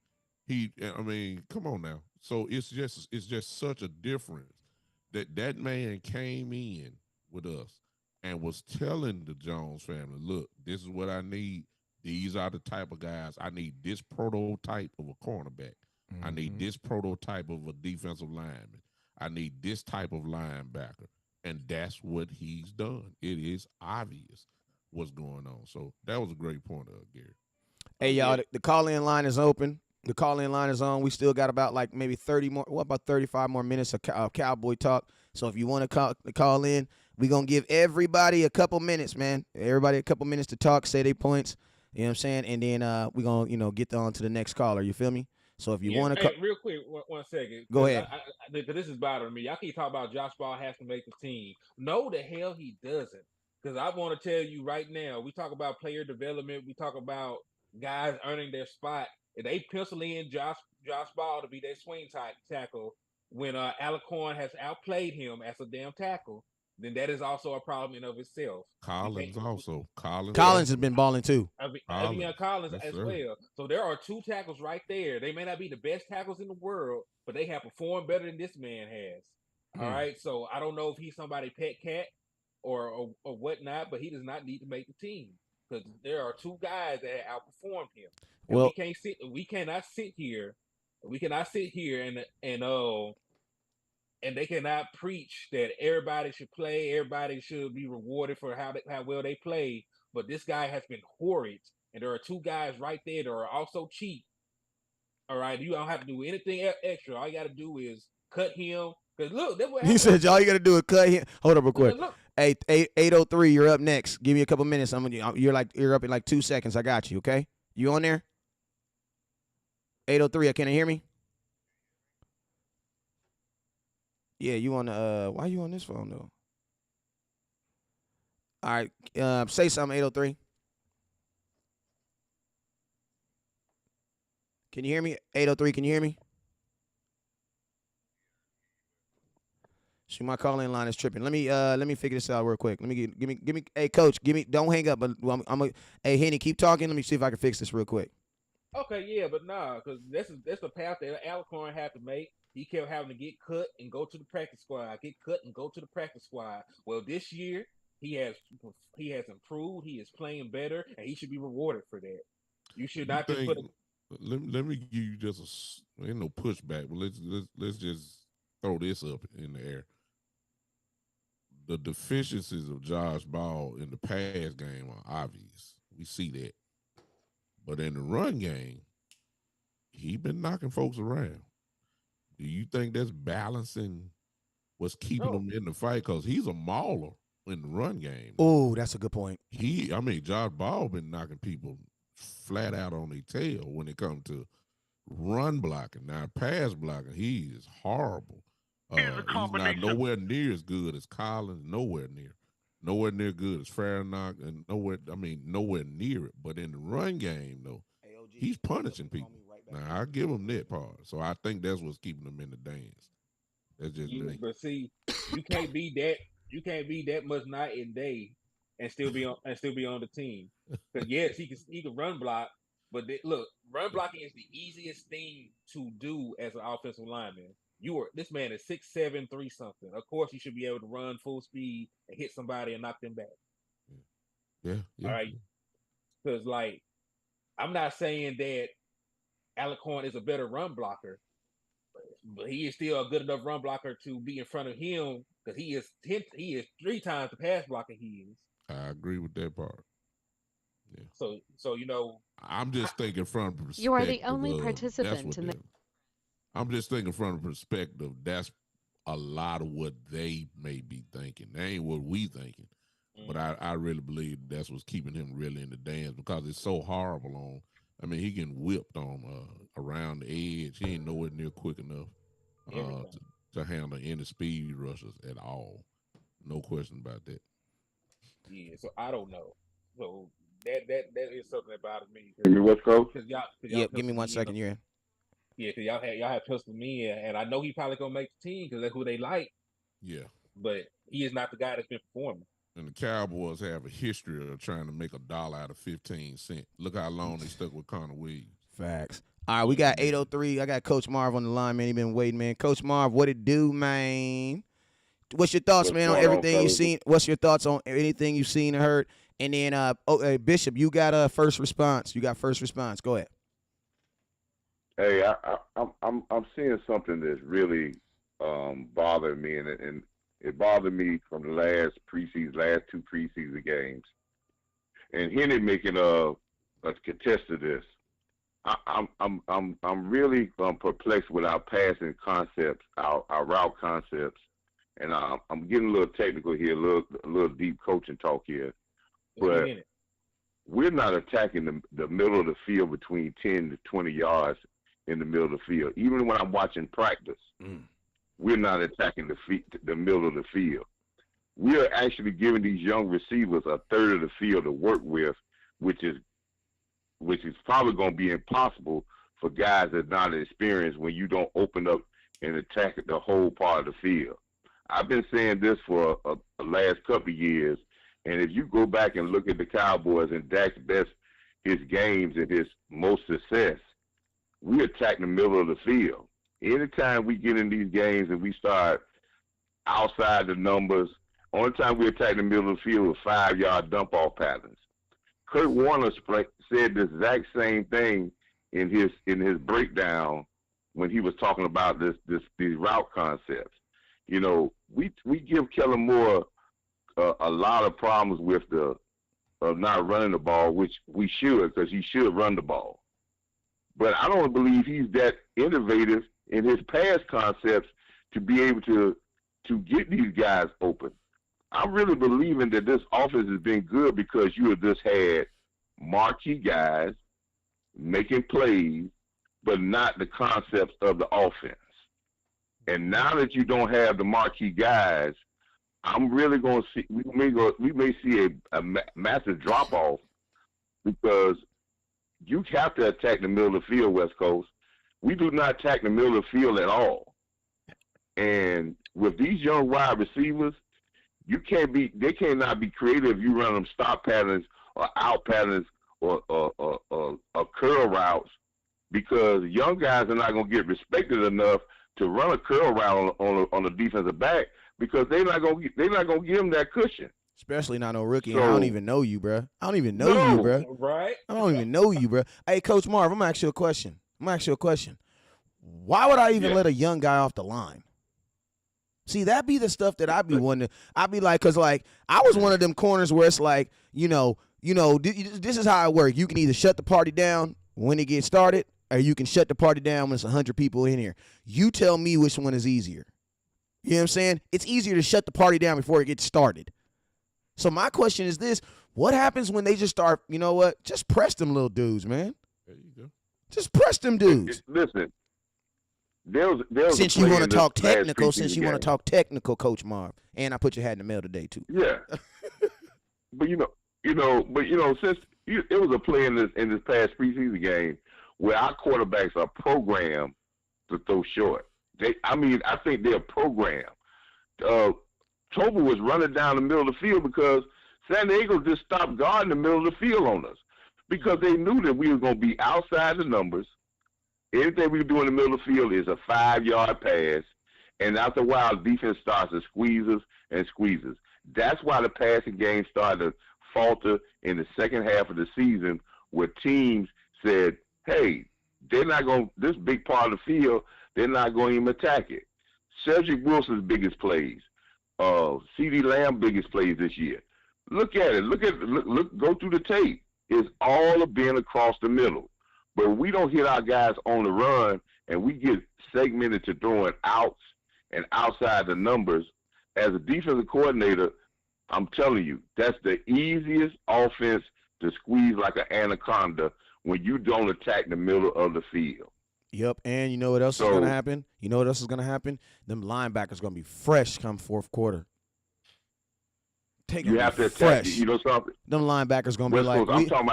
Come on now. So it's just such a difference that man came in with us and was telling the Jones family, look, this is what I need. These are the type of guys. I need this prototype of a cornerback. I need this prototype of a defensive lineman. I need this type of linebacker. And that's what he's done. It is obvious what's going on. So that was a great point, Gary. Hey, y'all, the call-in line is open. The call-in line is on. We still got about maybe 35 more minutes of Cowboy talk. So if you want to call in, we're going to give everybody a couple minutes, man. Everybody a couple minutes to talk, say their points. You know what I'm saying? And then we're going to, get on to the next caller. You feel me? So if you want to real quick, one second. Go ahead. Because this is bothering me. Y'all keep talking about Josh Ball has to make the team. No, the hell he doesn't. Because I want to tell you right now, we talk about player development. We talk about guys earning their spot. If they pencil in Josh Ball to be their swing tackle when Alec Horn has outplayed him as a damn tackle, then that is also a problem in of itself. Collins also. Collins has been balling too. Avion Collins yes, as sir. well. So there are two tackles right there. They may not be the best tackles in the world, but they have performed better than this man has. All right. So I don't know if he's somebody pet cat or whatnot, but he does not need to make the team because there are two guys that outperformed him. And Well, we cannot sit here and they cannot preach that everybody should play, everybody should be rewarded for how well they play. But this guy has been horrid, and there are two guys right there that are also cheap. All right, you don't have to do anything extra. All you got to do is cut him. Cause look, that's what he happened. said all you got to do is cut him. Hold up real quick. Look. Hey, 803, you're up next. Give me a couple minutes. You're up in like 2 seconds. I got you. Okay, you on there? 803, can you hear me? Yeah, you on the why you on this phone though? All right, say something, 803. Can you hear me? 803, can you hear me? See, my call-in line is tripping. Let me figure this out real quick. Let me give me. Hey, coach, don't hang up. But hey, Henni, keep talking. Let me see if I can fix this real quick. Okay, yeah, but nah, because that's the path that Alcorn had to make. He kept having to get cut and go to the practice squad. Get cut and go to the practice squad. Well, this year he has improved. He is playing better, and he should be rewarded for that. You should not just put. Let me give you just ain't no pushback, but let's just throw this up in the air. The deficiencies of Josh Ball in the pass game are obvious. We see that. But in the run game, he been knocking folks around. Do you think that's balancing what's keeping him in the fight? Because he's a mauler in the run game. Oh, that's a good point. Josh Ball been knocking people flat out on their tail when it comes to run blocking. Now, pass blocking, he is horrible. He's not nowhere near as good as Collins, nowhere near good as Farrakhan, and nowhere near it. But in the run game, though, he's punishing people. Now, I give him that part. So I think that's what's keeping him in the dance. That's just me. But see, you can't be that much night and day and still be on the team. Because yes, he can run block, but look, run blocking is the easiest thing to do as an offensive lineman. This man is 6'7", 3 something. Of course, you should be able to run full speed and hit somebody and knock them back. Yeah. All right. Because I'm not saying that Alcorn is a better run blocker, but he is still a good enough run blocker to be in front of him because he is 3 times the pass blocker he is. I agree with that part. Yeah. So I'm just thinking from perspective. You are the only participant in the. I'm just thinking from the perspective. That's a lot of what they may be thinking. That ain't what we thinking. But I really believe that's what's keeping him really in the dance because it's so horrible on. I mean, he getting whipped on around the edge. He ain't nowhere near quick enough to handle any speed rushes at all. No question about that. Yeah, so I don't know. So that is something that bothers me. What's coach? Yep, give me 1 second. You're in. Yeah, because y'all have pistoled me in, and I know he probably gonna make the team because that's who they like. Yeah, but he is not the guy that's been performing. And the Cowboys have a history of trying to make $1 out of 15 cents. Look how long they stuck with Connor Williams. Facts. All right, we got 803. I got Coach Marv on the line, man. He been waiting, man. Coach Marv, what it do, man? What's your thoughts, man, on everything you've seen? What's your thoughts on anything you've seen and heard? And then, Bishop, you got a first response. Go ahead. Hey, I'm seeing something that's really bothering me, and it bothered me from the last two preseason games. And Henni making a contest to this. I'm really perplexed with our passing concepts, our route concepts, and I'm getting a little technical here, a little deep coaching talk here, but we're not attacking the middle of the field between 10 to 20 yards in the middle of the field. Even when I'm watching practice, we're not attacking the middle of the field. We are actually giving these young receivers a third of the field to work with, which is probably going to be impossible for guys that are not experienced when you don't open up and attack the whole part of the field. I've been saying this for the last couple of years, and if you go back and look at the Cowboys and Dak's his games and his most success, we attack the middle of the field. Anytime we get in these games and we start outside the numbers, only time we attack the middle of the field with 5-yard dump-off patterns. Kurt Warner said the exact same thing in his breakdown when he was talking about these route concepts. You know, we give Kellen Moore a lot of problems with of not running the ball, which we should, because he should run the ball. But I don't believe he's that innovative in his pass concepts to be able to get these guys open. I'm really believing that this offense has been good because you have just had marquee guys making plays, but not the concepts of the offense. And now that you don't have the marquee guys, I'm really going to see we may see a massive drop off because you have to attack the middle of the field, West Coast. We do not attack the middle of the field at all. And with these young wide receivers, they cannot be creative if you run them stop patterns or out patterns or curl routes, because young guys are not going to get respected enough to run a curl route on the defensive back, because they're not going to give them that cushion. Especially not no rookie. So, I don't even know you, bro. I don't even know you, bro. Right? I don't even know you, bro. Hey, Coach Marv, I'm going to ask you a question. Why would I even let a young guy off the line? See, that be the stuff that I be wondering. I be like, because, like, I was one of them corners where it's like, this is how it works. You can either shut the party down when it gets started, or you can shut the party down when it's 100 people in here. You tell me which one is easier. You know what I'm saying? It's easier to shut the party down before it gets started. So my question is this: what happens when they just start? You know what? Just press them little dudes, man. There you go. Just press them dudes. Listen, since you want to talk technical, Coach Marv, and I put your hat in the mail today too. Yeah, but since it was a play in this past preseason game where our quarterbacks are programmed to throw short. I think they're programmed. Toba was running down the middle of the field because San Diego just stopped guarding the middle of the field on us, because they knew that we were going to be outside the numbers. Anything we do in the middle of the field is a 5-yard pass, and after a while, defense starts to squeeze us and squeeze us. That's why the passing game started to falter in the second half of the season, where teams said, hey, they're not going, this big part of the field, they're not going to even attack it. Cedric Wilson's biggest plays, CeeDee Lamb's biggest plays this year. Look at it. Look, go through the tape. It's all of being across the middle. But we don't hit our guys on the run, and we get segmented to throwing outs and outside the numbers. As a defensive coordinator, I'm telling you, that's the easiest offense to squeeze like an anaconda when you don't attack the middle of the field. Yep, and you know what else is going to happen? Them linebackers going to be fresh come fourth quarter. You have to attack. You know something? Them linebackers going to be like,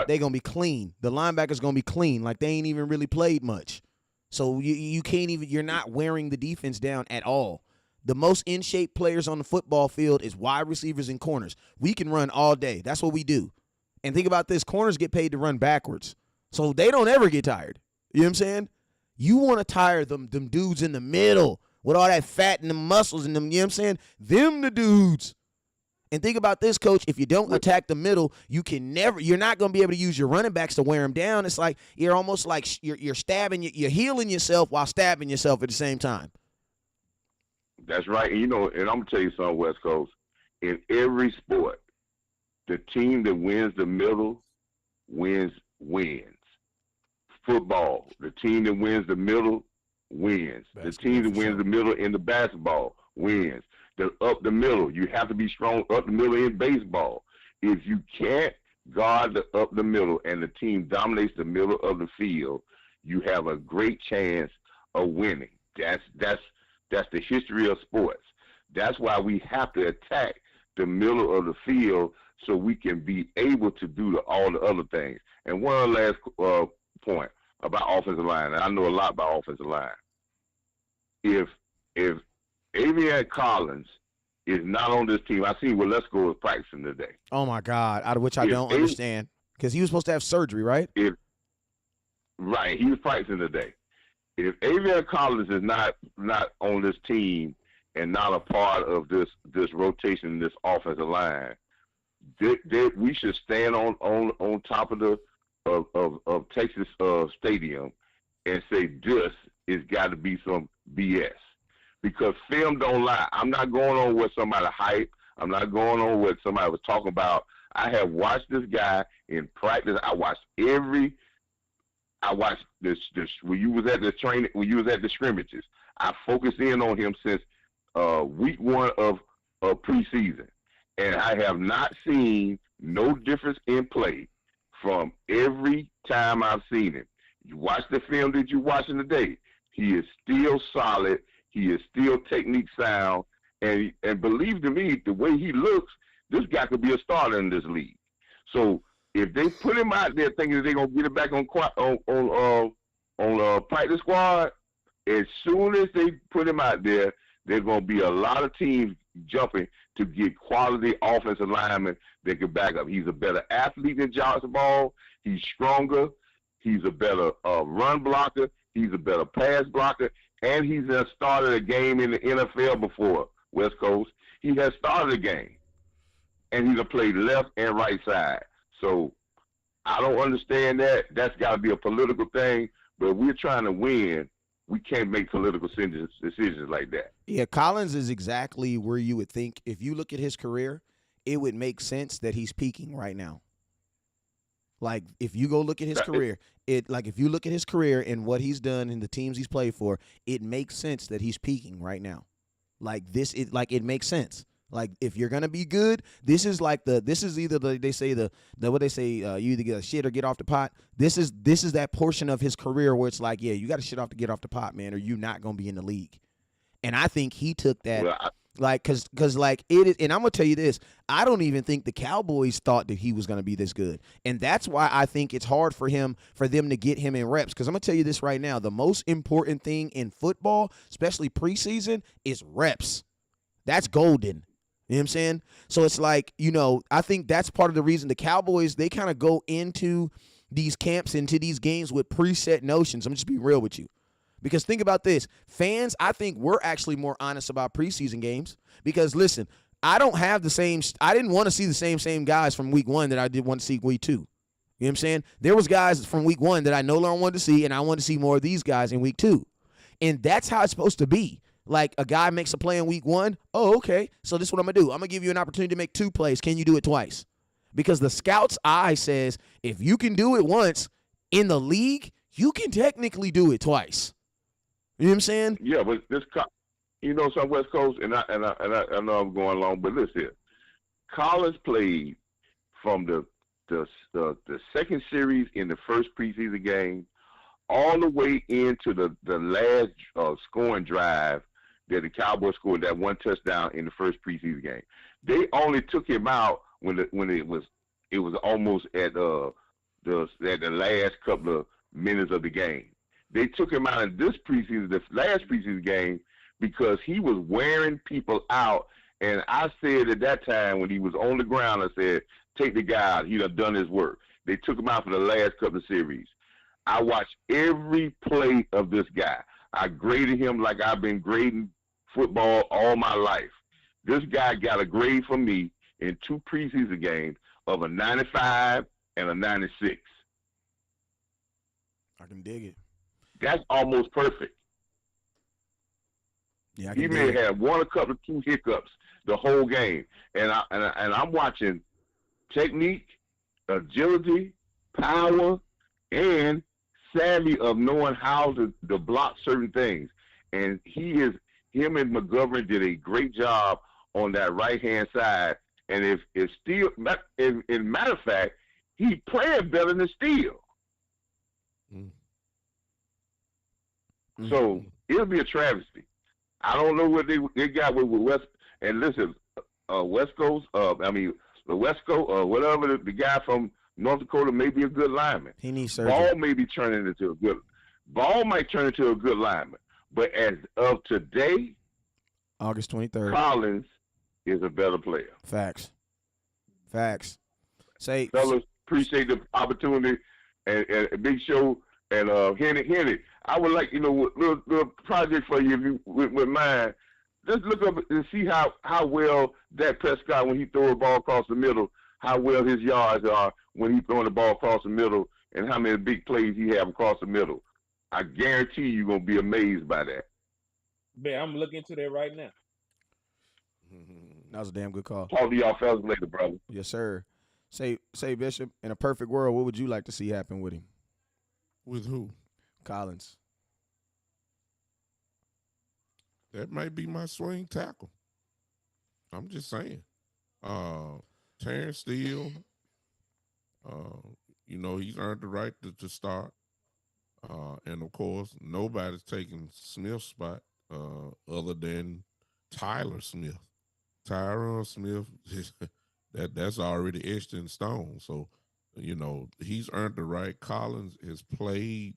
they're going to be clean. The linebackers going to be clean, like they ain't even really played much. So you can't even, you're not wearing the defense down at all. The most in-shape players on the football field is wide receivers and corners. We can run all day. That's what we do. And think about this, corners get paid to run backwards. So they don't ever get tired. You know what I'm saying? You want to tire them dudes in the middle with all that fat and the muscles and them, you know what I'm saying? Them the dudes. And think about this, Coach. If you don't attack the middle, you're not going to be able to use your running backs to wear them down. It's like you're almost like you're you're healing yourself while stabbing yourself at the same time. That's right. And, and I'm going to tell you something, West Coast. In every sport, the team that wins the middle wins. Football, the team that wins the middle wins. The team that wins the middle in the basketball wins. Up the middle, you have to be strong up the middle in baseball. If you can't guard up the middle and the team dominates the middle of the field, you have a great chance of winning. That's the history of sports. That's why we have to attack the middle of the field so we can be able to do all the other things. And one last point about offensive line, and I know a lot about offensive line. If Avian Collins is not on this team. I seen Waletzko was practicing today. Oh my God, out of which I don't understand because he was supposed to have surgery, right? Right, he was practicing today. If Avian Collins is not on this team and not a part of this rotation, this offensive line, we should stand on top of the Texas Stadium and say this has got to be some BS, because film don't lie. I'm not going on what somebody hype. I'm not going on what somebody was talking about. I have watched this guy in practice. I watched this when you was at the training, when you was at the scrimmages. I focused in on him since week 1 of preseason, and I have not seen no difference in play from every time I've seen him. You watch the film that you're watching today. He is still solid. He is still technique sound, and believe to me, the way he looks, this guy could be a starter in this league. So if they put him out there thinking they're gonna get it back on practice squad, as soon as they put him out there, there's gonna be a lot of teams jumping to get quality offensive linemen that can back up. He's a better athlete than Johnson Ball. He's stronger. He's a better run blocker. He's a better pass blocker, and he's started a game in the NFL before. West Coast, he has started a game, and he's played left and right side. So I don't understand that. That's got to be a political thing. But we're trying to win. We can't make political decisions like that. Yeah, Collins is exactly where you would think. If you look at his career, it would make sense that he's peaking right now. Like, if you go look at his career, if you look at his career and what he's done and the teams he's played for, it makes sense that he's peaking right now. Like it makes sense. Like, if you're gonna be good, you either get a shit or get off the pot. This is that portion of his career where it's like, yeah, you got to shit off to get off the pot, man, or you're not gonna be in the league. And I think he took that, cause it is. And I'm gonna tell you this: I don't even think the Cowboys thought that he was gonna be this good, and that's why I think it's hard for them to get him in reps. Because I'm gonna tell you this right now: the most important thing in football, especially preseason, is reps. That's golden. You know what I'm saying? So it's like, I think that's part of the reason the Cowboys, they kind of go into these camps, into these games with preset notions. I'm just being real with you. Because think about this. Fans, I think we're actually more honest about preseason games. Because, listen, I didn't want to see the same guys from week 1 that I did want to see week 2. You know what I'm saying? There was guys from week 1 that I no longer wanted to see, and I wanted to see more of these guys in week 2. And that's how it's supposed to be. Like, a guy makes a play in week 1. Oh, okay. So this is what I'm going to do. I'm going to give you an opportunity to make 2 plays. Can you do it twice? Because the scout's eye says if you can do it once in the league, you can technically do it twice. You know what I'm saying? Yeah, but some West Coast, and I know I'm going along, but listen here. Collins played from the second series in the first preseason game all the way into the last scoring drive that the Cowboys scored that 1 touchdown in the first preseason game. They only took him out when it was almost at the last couple of minutes of the game. They took him out in this preseason, the last preseason game, because he was wearing people out. And I said at that time when he was on the ground, I said, take the guy out. He done his work. They took him out for the last couple of series. I watched every play of this guy. I graded him like I've been grading football all my life. This guy got a grade from me in 2 preseason games of a 95 and a 96. I can dig it. That's almost perfect. Yeah, he may have a couple of 2 hiccups the whole game, and I'm watching technique, agility, power, and savvy of knowing how to block certain things. And him and McGovern did a great job on that right-hand side. And if Steele, in matter of fact, he playing better than Steele. Mm-hmm. So it'll be a travesty. I don't know what they got with West. And listen, West Coast, the West Coast, whatever, the guy from North Dakota may be a good lineman. He needs surgery. Ball may be turning into a good. Ball might turn into a good lineman. But as of today, August 23rd, Collins is a better player. Facts. Say, Fellas, appreciate the opportunity and Big Show and Henni. I would like, little project for you if you with mine. Just look up and see how well Dak Prescott, when he throws a ball across the middle, how well his yards are when he's throwing the ball across the middle, and how many big plays he have across the middle. I guarantee you're going to be amazed by that. Man, I'm looking into that right now. That was a damn good call. Talk to y'all fellas later, brother. Yes, sir. Say, Bishop, in a perfect world, what would you like to see happen with him? With who? Collins. That might be my swing tackle. I'm just saying. Terrence Steele, he's earned the right to start. And, of course, nobody's taking Smith's spot other than Tyler Smith. Tyron Smith, that's already etched in stone. So, he's earned the right. Collins has played,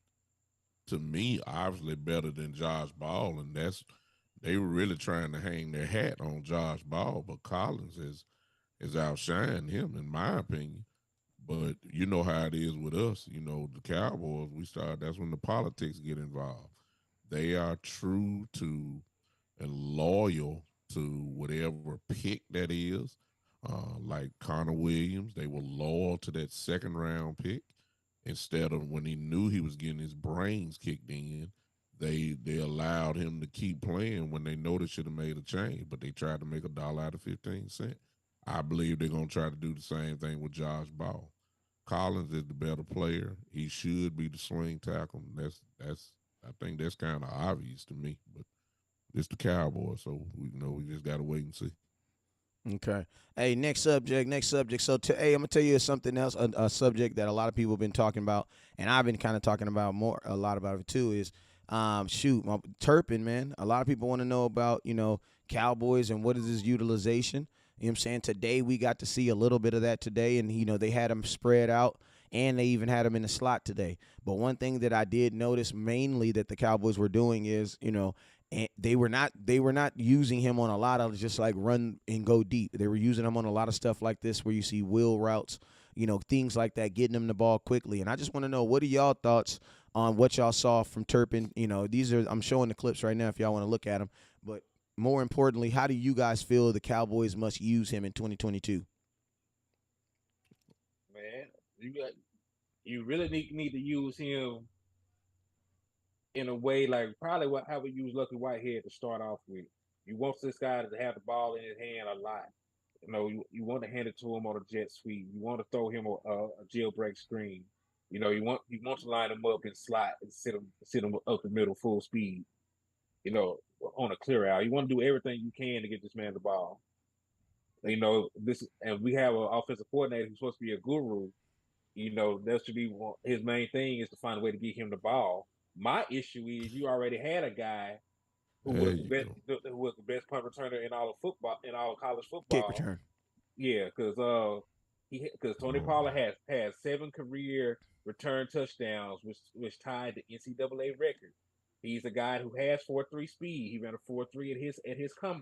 to me, obviously better than Josh Ball, and they were really trying to hang their hat on Josh Ball, but Collins has outshined him, in my opinion. But you know how it is with us. The Cowboys, that's when the politics get involved. They are true to and loyal to whatever pick that is. Like Connor Williams, they were loyal to that second-round pick instead of when he knew he was getting his brains kicked in. They allowed him to keep playing when they know they should have made a change, but they tried to make $1 out of 15 cents. I believe they're going to try to do the same thing with Josh Ball. Collins is the better player. He should be the swing tackle. I think that's kind of obvious to me, but it's the Cowboys, so we just got to wait and see. Okay. Hey, next subject. So, I'm going to tell you something else, a subject that a lot of people have been talking about, and I've been kind of talking about a lot about it too, is Turpin, man. A lot of people want to know about, Cowboys and what is his utilization. You know what I'm saying? Today we got to see a little bit of that today, and, they had him spread out, and they even had him in the slot today. But one thing that I did notice mainly that the Cowboys were doing is, and they were not using him on a lot of just like run and go deep. They were using him on a lot of stuff like this where you see wheel routes, things like that, getting him the ball quickly. And I just want to know, what are y'all thoughts on what y'all saw from Turpin? I'm showing the clips right now if y'all want to look at them. But more importantly, how do you guys feel the Cowboys must use him in 2022? Man, you really need to use him in a way like probably how we use Lucky Whitehead to start off with. You want this guy to have the ball in his hand a lot. You want to hand it to him on a jet sweep. You want to throw him a jailbreak screen. You want to line him up and slot and sit him up the middle full speed. On a clear out. You want to do everything you can to get this man the ball. And we have an offensive coordinator who's supposed to be a guru. That should be his main thing is to find a way to get him the ball. My issue is you already had a guy who was the best punt returner in all of football, in all of college football. Kick return. Yeah, because Tony Pollard has 7 career return touchdowns, which tied the NCAA record. He's a guy who has 4.3 speed. He ran a 4.3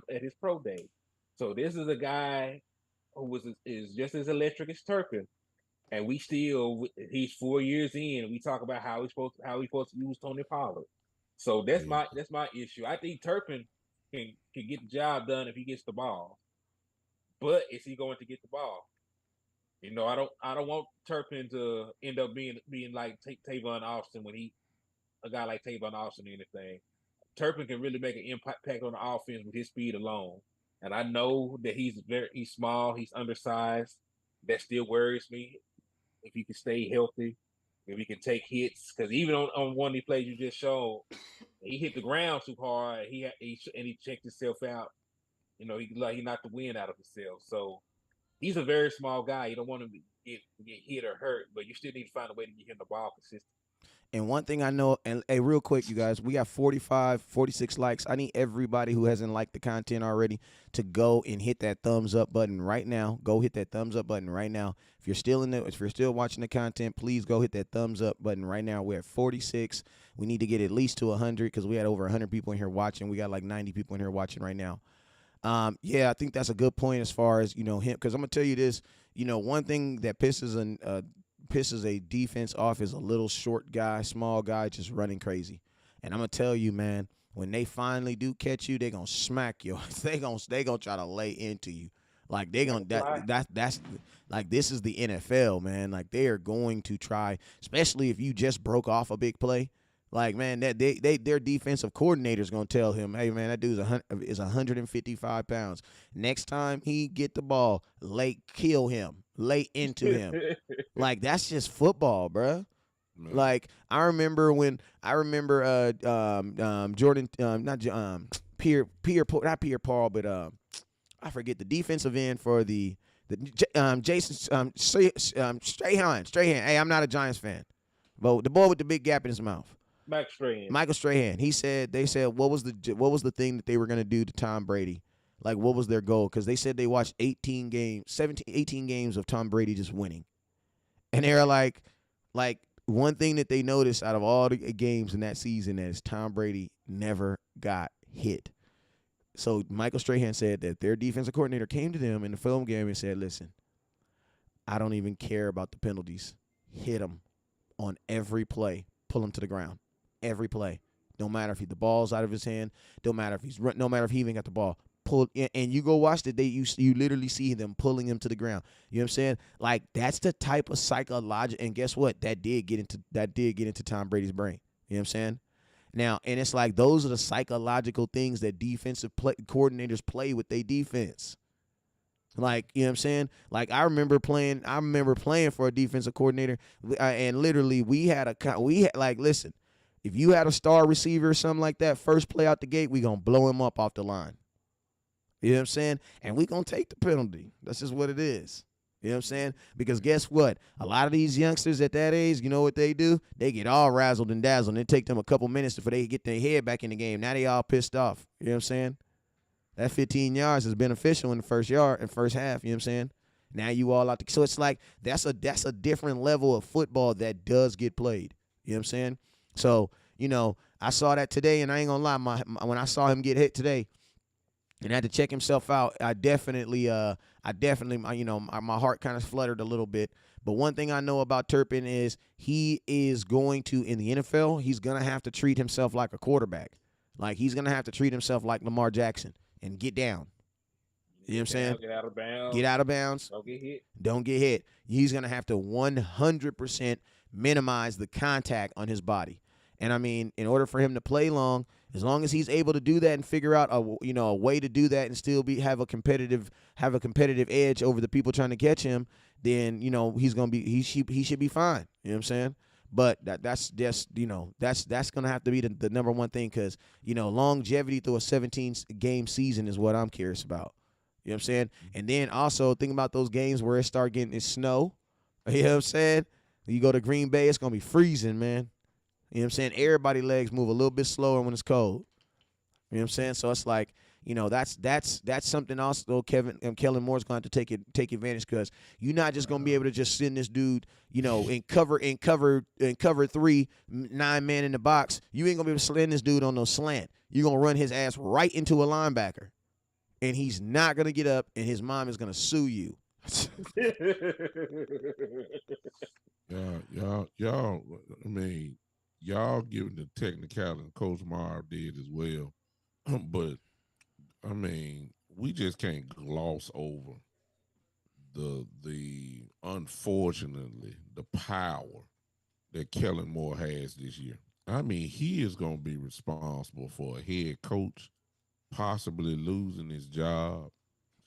at his pro day. So this is a guy who is just as electric as Turpin. And he's 4 years in. We talk about how he's supposed to use Tony Pollard. So that's my issue. I think Turpin can get the job done if he gets the ball. But is he going to get the ball? I don't want Turpin to end up being like Tavon Austin a guy like Tavon Austin or anything. Turpin can really make an impact on the offense with his speed alone. And I know that he's small, he's undersized. That still worries me. If he can stay healthy, if he can take hits, because even on one of the plays you just showed, he hit the ground too hard. He checked himself out. He knocked the wind out of himself. So he's a very small guy. You don't want him to get hit or hurt, but you still need to find a way to get him the ball consistently. And one thing I know, and hey, real quick, you guys, we got 46 likes. I need everybody who hasn't liked the content already to go and hit that thumbs up button right now. Go hit that thumbs up button right now. If you're still watching the content, please go hit that thumbs up button right now. We're at 46. We need to get at least to 100 because we had over 100 people in here watching. We got like 90 people in here watching right now. Yeah, I think that's a good point as far as him. Because I'm gonna tell you this. One thing that pisses a defense off is a little short guy, small guy, just running crazy. And I'm gonna tell you, man, when they finally do catch you, they gonna smack you. they gonna try to lay into you. Like they gonna that's like this is the NFL, man. Like they are going to try, especially if you just broke off a big play. Like, man, that their defensive coordinator is gonna tell him, hey, man, that dude is 155 pounds. Next time he get the ball, kill him, lay into him. Like that's just football, bruh. Man. Like I remember Jordan, Pierre not Pierre Paul, but I forget the defensive end for the Jason Strahan. Hey, I'm not a Giants fan, but the boy with the big gap in his mouth. Michael Strahan. They said what was the thing that they were going to do to Tom Brady? Like what was their goal? Because they said they watched 18 games of Tom Brady just winning. And they're like one thing that they noticed out of all the games in that season is Tom Brady never got hit. So Michael Strahan said that their defensive coordinator came to them in the film game and said, listen, I don't even care about the penalties. Hit him on every play. Pull him to the ground. Every play. Don't matter if the ball's out of his hand. Don't matter if he's run. No matter if he even got the ball. Pull and you go watch it. You literally see them pulling him to the ground. You know what I'm saying? Like that's the type of psychological. And guess what? That did get into Tom Brady's brain. You know what I'm saying? Now, and it's like those are the psychological things that defensive coordinators play with their defense. Like, you know what I'm saying? Like I remember playing for a defensive coordinator, and literally listen, if you had a star receiver or something like that, first play out the gate, we gonna blow him up off the line. You know what I'm saying? And we gonna take the penalty. That's just what it is. You know what I'm saying? Because guess what? A lot of these youngsters at that age, you know what they do? They get all razzled and dazzled. And it take them a couple minutes before they get their head back in the game. Now they all pissed off. You know what I'm saying? That 15 yards is beneficial in the first half. You know what I'm saying? Now you all out. So it's like that's a different level of football that does get played. You know what I'm saying? So, I saw that today, and I ain't gonna lie. When I saw him get hit today, and had to check himself out, I definitely, my heart kind of fluttered a little bit. But one thing I know about Turpin is he is going to, in the NFL, he's going to have to treat himself like a quarterback. Like, he's going to have to treat himself like Lamar Jackson and get down. You know what I'm saying? Get out of bounds. Get out of bounds. Don't get hit. He's going to have to 100% minimize the contact on his body. And, I mean, in order for him to play long as he's able to do that and figure out a way to do that and still have a competitive edge over the people trying to catch him, then he should be fine. You know what I'm saying? But that's just that's gonna have to be the number one thing, because longevity through a 17-game season is what I'm curious about. You know what I'm saying? And then also think about those games where it start getting snow. You know what I'm saying? You go to Green Bay, it's gonna be freezing, man. You know what I'm saying? Everybody's legs move a little bit slower when it's cold. You know what I'm saying? So it's like, that's something also Kellen Moore's going to have to take advantage, because you're not just going to be able to just send this dude, in cover 3, 9 man in the box. You ain't going to be able to send this dude on no slant. You're going to run his ass right into a linebacker, and he's not going to get up, and his mom is going to sue you. Y'all, I mean, y'all giving the technicality, Coach Moore did as well. But, I mean, we just can't gloss over the unfortunately, the power that Kellen Moore has this year. I mean, he is going to be responsible for a head coach possibly losing his job.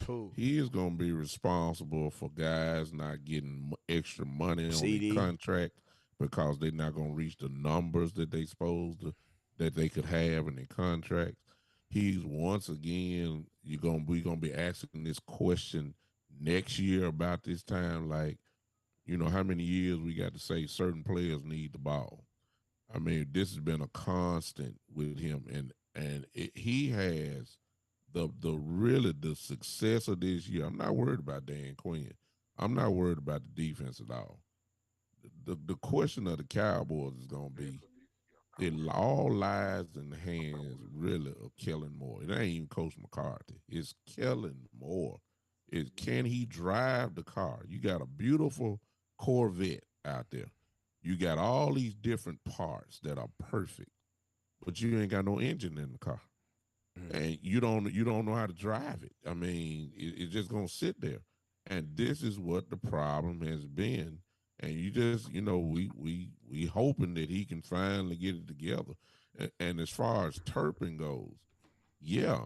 Cool. He is going to be responsible for guys not getting extra money on their contract because they're not going to reach the numbers that that they could have in their contracts. He's once again, we're gonna be asking this question next year about this time, like, how many years we got to say certain players need the ball. I mean, this has been a constant with him, and he has the success of this year. I'm not worried about Dan Quinn. I'm not worried about the defense at all. The question of the Cowboys is gonna be, it all lies in the hands really of Kellen Moore. It ain't even Coach McCarthy. It's Kellen Moore. Can he drive the car? You got a beautiful Corvette out there. You got all these different parts that are perfect, but you ain't got no engine in the car, and you don't know how to drive it. I mean, it's just gonna sit there, and this is what the problem has been. And you just, we hoping that he can finally get it together. And as far as Turpin goes, yeah,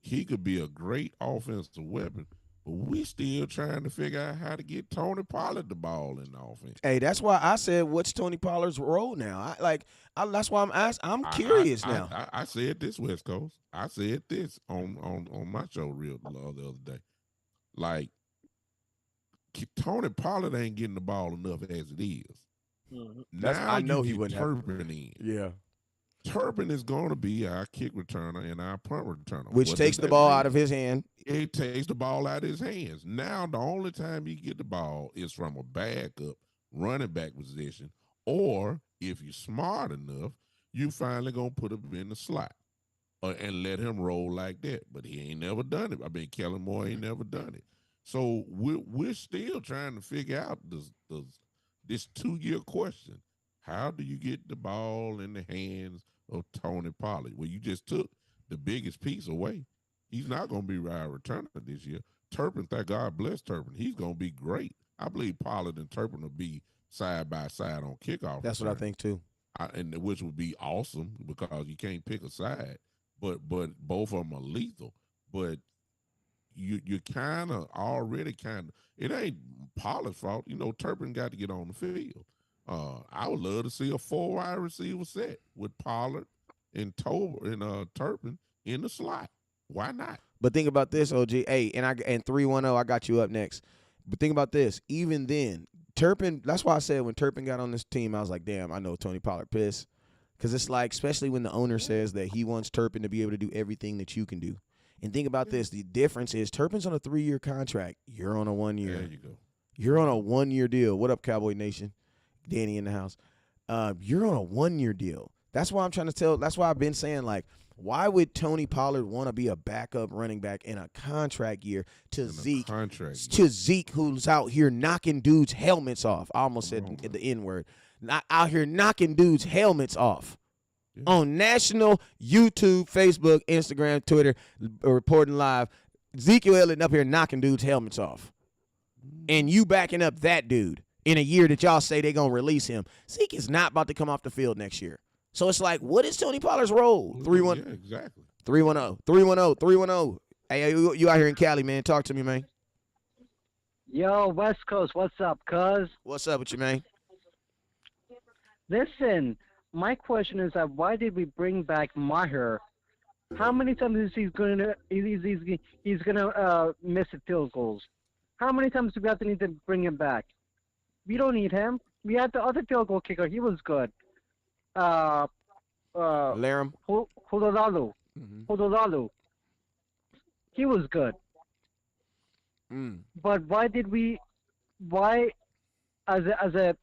he could be a great offensive weapon, but we still trying to figure out how to get Tony Pollard the ball in the offense. Hey, that's why I said, what's Tony Pollard's role now? That's why I'm asking. I'm curious now. I said this, West Coast. I said this on my show the other day. Like, Tony Pollard ain't getting the ball enough as it is. Mm-hmm. Now I know you he get wouldn't Turpin have. in. Yeah. Turpin is going to be our kick returner and our punt returner. Which takes the ball out of his hand. It takes the ball out of his hands. Now, the only time you get the ball is from a backup running back position, or if you're smart enough, you finally going to put him in the slot and let him roll like that. But he ain't never done it. I mean, Kellen Moore ain't never done it. So we're still trying to figure out this 2-year question. How do you get the ball in the hands of Tony Pollard? Well, you just took the biggest piece away. He's not going to be our returner this year. Turpin, thank God bless Turpin. He's going to be great. I believe Pollard and Turpin will be side by side on kickoff. That's what I think too. And which would be awesome because you can't pick a side. But both of them are lethal. But you kind of already it ain't Pollard's fault. Turpin got to get on the field. I would love to see a 4-wide receiver set with Pollard and Turpin in the slot. Why not? But think about this, OG. Hey, and 310, I got you up next. But think about this. Even then, Turpin, that's why I said when Turpin got on this team, I was like, damn, I know Tony Pollard pissed. Because it's like, especially when the owner says that he wants Turpin to be able to do everything that you can do. And think about this. The difference is Turpin's on a 3-year contract. You're on a 1-year. There you go. You're on a 1-year deal. What up, Cowboy Nation? Danny in the house. You're on a 1-year deal. That's why I'm trying to tell. That's why I've been saying, like, why would Tony Pollard want to be a backup running back in a contract year to Zeke? To Zeke, who's out here knocking dudes' helmets off. I almost said the N-word. Not out here knocking dudes' helmets off. Yeah. On national YouTube, Facebook, Instagram, Twitter, reporting live. Ezekiel Elliott up here knocking dudes' helmets off. And you backing up that dude in a year that y'all say they're going to release him. Zeke is not about to come off the field next year. So it's like, what is Tony Pollard's role? 3-1. Yeah, exactly. 310. 310. 310. Hey, you out here in Cali, man. Talk to me, man. Yo, West Coast, what's up, cuz? What's up with you, man? Listen, my question is that why did we bring back Maher? How many times is he's gonna miss the field goals? How many times do we have to need to bring him back? We don't need him. We had the other field goal kicker. He was good. Laram. Hodolalu. Hodolalu. He was good. But why as a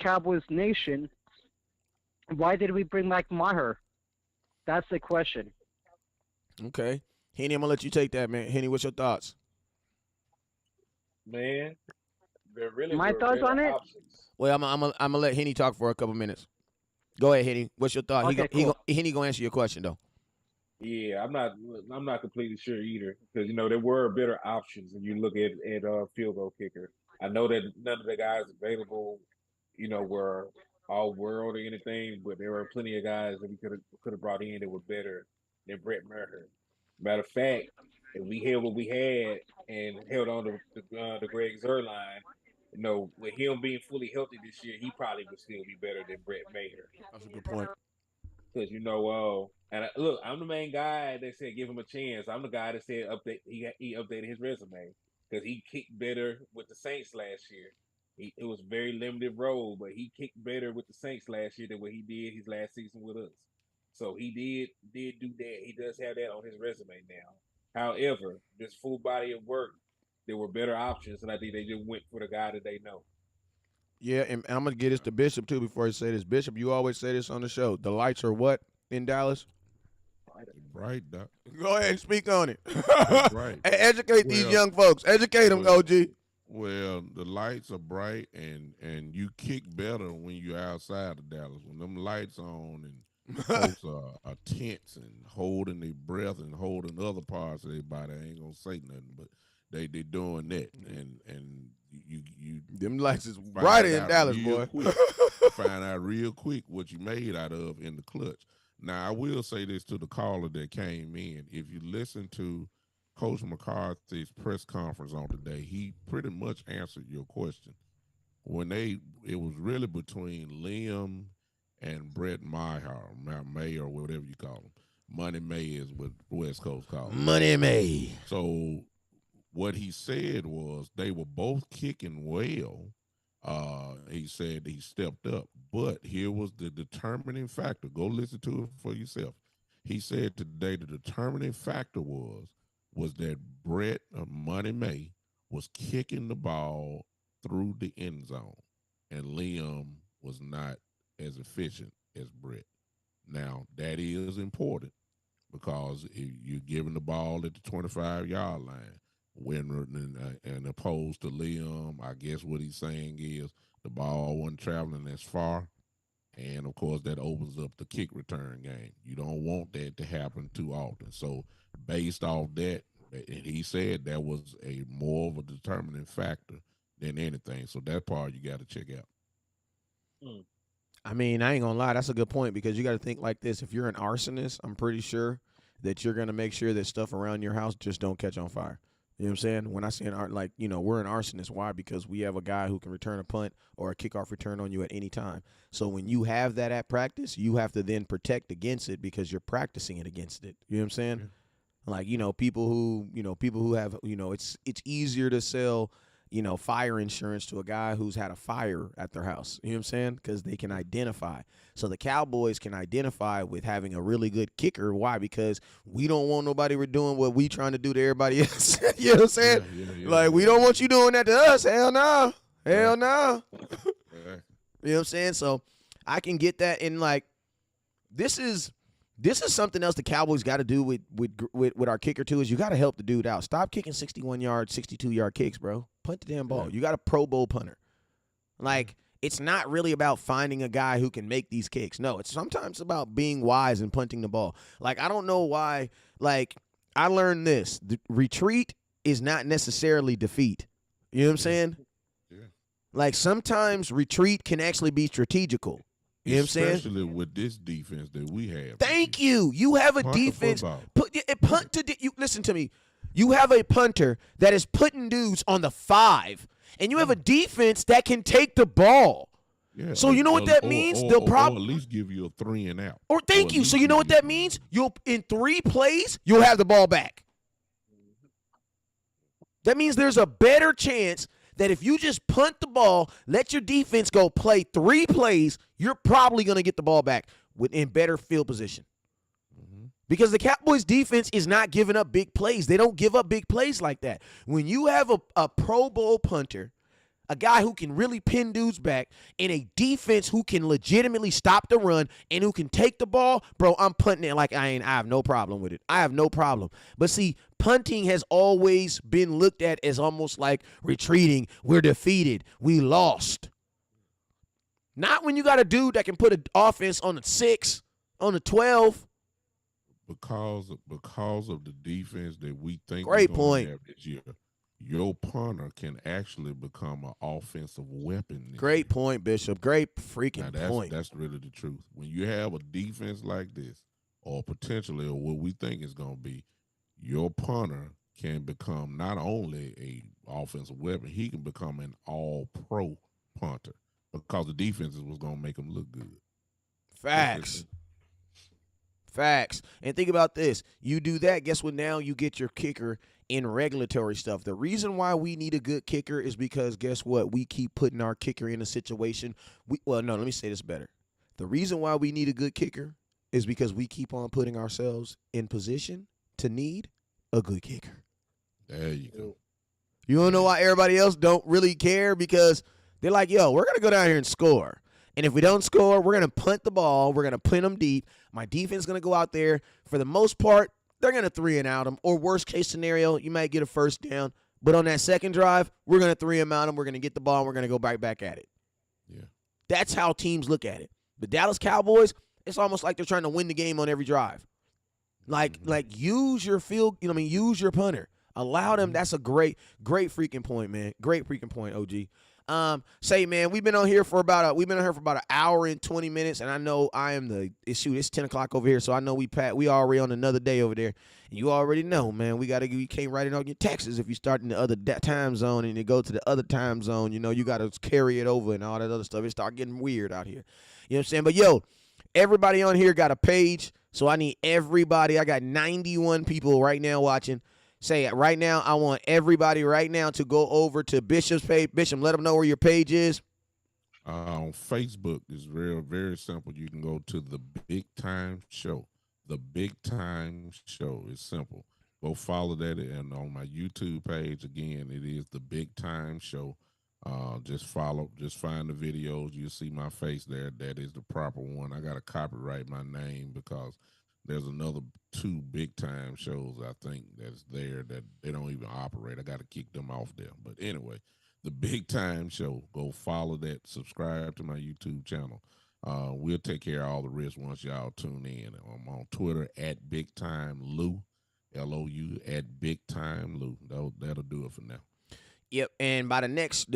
Cowboys nation, why did we bring back Maher? That's the question. Okay. Henni, I'm going to let you take that, man. Henni, what's your thoughts? Man, there really my thoughts on it? Options. Well, I'm gonna let Henni talk for a couple minutes. Go ahead, Henni. What's your thought? Okay, cool. Henni gonna answer your question though. Yeah, I'm not completely sure either because there were better options when you look at field goal kicker. I know that none of the guys available, were all world or anything, but there were plenty of guys that we could have brought in that were better than Brett Maher. Matter of fact, if we had what we had and held on to the Greg Zuerlein, with him being fully healthy this year, he probably would still be better than Brett Maher. That's a good point. Because look, I'm the main guy that said give him a chance. I'm the guy that said he updated his resume because he kicked better with the Saints last year. It was very limited role, but he kicked better with the Saints last year than what he did his last season with us. So he did do that. He does have that on his resume now. However, this full body of work, there were better options, and I think they just went for the guy that they know. Yeah, and I'm going to get this to Bishop, too, before I say this. Bishop, you always say this on the show. The lights are what in Dallas? Bright, Doc. Go ahead and speak on it. Right. Hey, educate these young folks. Educate them, OG. Well, the lights are bright, and you kick better when you're outside of Dallas. When them lights on and folks are tense and holding their breath and holding other parts of their body, I ain't gonna say nothing, but they doing that, and you them lights is brighter in Dallas, boy. Find out real quick what you made out of in the clutch. Now, I will say this to the caller that came in. If you listen to Coach McCarthy's press conference on today, he pretty much answered your question. It was really between Liam and Brett Maher, May or whatever you call him. Money May is what West Coast calls him. Money May. So what he said was they were both kicking well. He said he stepped up, but here was the determining factor. Go listen to it for yourself. He said today the determining factor was that Brett Money May was kicking the ball through the end zone, and Liam was not as efficient as Brett. Now, that is important because if you're giving the ball at the 25-yard line, and opposed to Liam, I guess what he's saying is the ball wasn't traveling as far, and of course that opens up the kick return game. You don't want that to happen too often. So based off that, and he said that was a more of a determining factor than anything. So that part you got to check out. I mean, I ain't gonna lie, that's a good point because you got to think like this. If you're an arsonist, I'm pretty sure that you're gonna make sure that stuff around your house just don't catch on fire. You know what I'm saying? When I say we're an arsonist. Why? Because we have a guy who can return a punt or a kickoff return on you at any time. So when you have that at practice, you have to then protect against it because you're practicing it against it. You know what I'm saying? Yeah. Like, people who have, it's easier to sell, fire insurance to a guy who's had a fire at their house. You know what I'm saying? Because they can identify. So the Cowboys can identify with having a really good kicker. Why? Because we don't want nobody doing what we trying to do to everybody else. You know what I'm saying? Yeah, we don't want you doing that to us. Hell no. Hell no. You know what I'm saying? So I can get that. And this is something else the Cowboys got to do with our kicker too, is you got to help the dude out. Stop kicking 61-yard, 62-yard kicks, bro. Punt the damn ball. You got a Pro Bowl punter. It's not really about finding a guy who can make these kicks. No, it's sometimes about being wise and punting the ball. I don't know why. I learned this. The retreat is not necessarily defeat. You know what I'm saying? Yeah. Sometimes retreat can actually be strategical. You know what I'm saying? Especially with this defense that we have. Thank you. You have a defense. Listen to me. You have a punter that is putting dudes on the 5, and you have a defense that can take the ball. Yeah, so you know what that means? They'll probably at least give you a 3 and out. Or thank you. So you know what that means? You'll in 3 plays, you'll have the ball back. That means there's a better chance that if you just punt the ball, let your defense go play 3 plays, you're probably going to get the ball back in better field position. Because the Cowboys defense is not giving up big plays. They don't give up big plays like that. When you have a Pro Bowl punter, a guy who can really pin dudes back, and a defense who can legitimately stop the run and who can take the ball, bro, I'm punting it I have no problem with it. I have no problem. But see, punting has always been looked at as almost like retreating. We're defeated. We lost. Not when you got a dude that can put an offense on a 6, on a 12. Because of the defense that we think great point have this year, your punter can actually become an offensive weapon. Great point, Bishop. Great freaking point. That's really the truth. When you have a defense like this, or potentially, or what we think is going to be, your punter can become not only a offensive weapon, he can become an all-pro punter because the defense is what's going to make him look good. Facts. Facts. And think about this. You do that, guess what? Now you get your kicker in regulatory stuff. The reason why we need a good kicker is because guess what? We keep putting our kicker in a situation. Let me say this better. The reason why we need a good kicker is because we keep on putting ourselves in position to need a good kicker. There you go. You don't know why everybody else don't really care? Because They're like, yo, we're going to go down here and score. And if we don't score, we're going to punt the ball. We're going to punt them deep. My defense is going to go out there. For the most part, they're going to 3-and-out them. Or worst case scenario, you might get a first down. But on that second drive, we're going to 3-and-out them. We're going to get the ball, and we're going to go back at it. Yeah. That's how teams look at it. The Dallas Cowboys, it's almost like they're trying to win the game on every drive. Like use your use your punter. Allow them. That's a great freaking point, man. Great freaking point, OG. Say, man, we've been on here for about an hour and 20 minutes, and I know it's 10 o'clock over here, so I know we already on another day over there. And you already know, man, you can't write it on your taxes if you start in the other time zone and you go to the other time zone. You know, you got to carry it over and all that other stuff. It start getting weird out here. You know what I'm saying? But yo, everybody on here got a page, so I need everybody. I got 91 people right now watching. Say it right now. I want everybody right now to go over to Bishop's page. Bishop, let them know where your page is. On Facebook is very simple. You can go to the Big Time Show. The Big Time Show is simple. Go follow that, and on my YouTube page again, it is the Big Time Show. Just find the videos. You'll see my face there. That is the proper one. I got to copyright my name because there's another 2 big time shows I think that's there that they don't even operate. I got to kick them off there. But anyway, the Big Time Show. Go follow that. Subscribe to my YouTube channel. We'll take care of all the rest once y'all tune in. I'm on Twitter at Big Time Lou, LOU at Big Time Lou. That'll do it for now. Yep, and by the next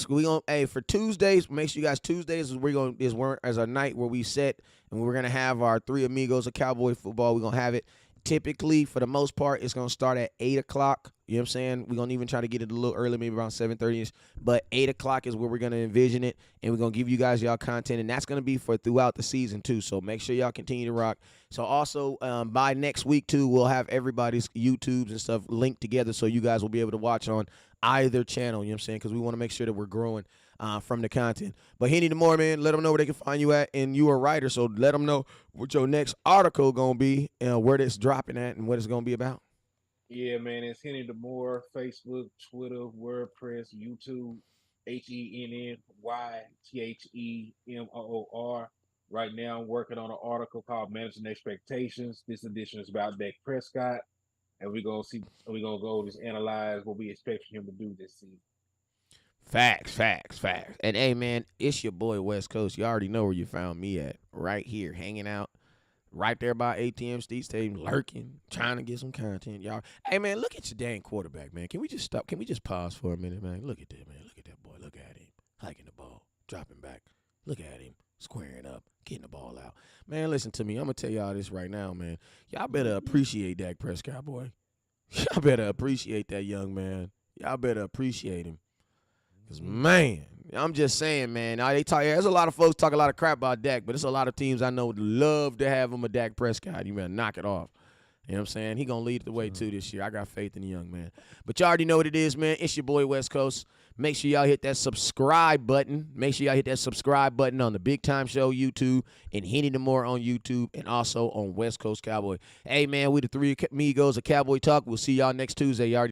we gonna for Tuesdays, make sure you guys Tuesdays is our night where we set and we're gonna have our 3 amigos of Cowboy football. We're gonna have it. Typically, for the most part, it's gonna start at 8 o'clock. You know what I'm saying? We're gonna even try to get it a little early, maybe around 7:30ish. But 8 o'clock is where we're gonna envision it, and we're gonna give you guys y'all content, and that's gonna be for throughout the season too. So make sure y'all continue to rock. So also by next week too, we'll have everybody's YouTubes and stuff linked together, so you guys will be able to watch on either channel. You know what I'm saying? Because we want to make sure that we're growing from the content. But Henni Moore, man, let them know where they can find you at, and you are a writer, so let them know what your next article gonna be, and where it's dropping at, and what it's gonna be about. Yeah, man, it's Henni Moore, Facebook, Twitter, WordPress, YouTube, HENNYTHEMOOR. Right now, I'm working on an article called "Managing Expectations." This edition is about Dak Prescott, and we're gonna go just analyze what we expect him to do this season. Facts. And hey, man, it's your boy West Coast. You already know where you found me at. Right here, hanging out. Right there by ATM Stadium, lurking, trying to get some content, y'all. Hey, man, look at your dang quarterback, man. Can we just stop? Can we just pause for a minute, man? Look at that, man. Look at that boy. Look at him. Hiking the ball, dropping back. Look at him, squaring up, getting the ball out. Man, listen to me. I'm going to tell y'all this right now, man. Y'all better appreciate Dak Prescott, boy. Y'all better appreciate that young man. Y'all better appreciate him. Because, man, I'm just saying, man. There's a lot of folks talk a lot of crap about Dak, but there's a lot of teams I know would love to have him a Dak Prescott. You better knock it off. You know what I'm saying? He going to lead the way, too, this year. I got faith in the young man. But y'all already know what it is, man. It's your boy, West Coast. Make sure y'all hit that subscribe button. Make sure y'all hit that subscribe button on the Big Time Show YouTube and Henni Moore on YouTube and also on West Coast Cowboy. Hey, man, we the 3 amigos of Cowboy Talk. We'll see y'all next Tuesday. Y'all already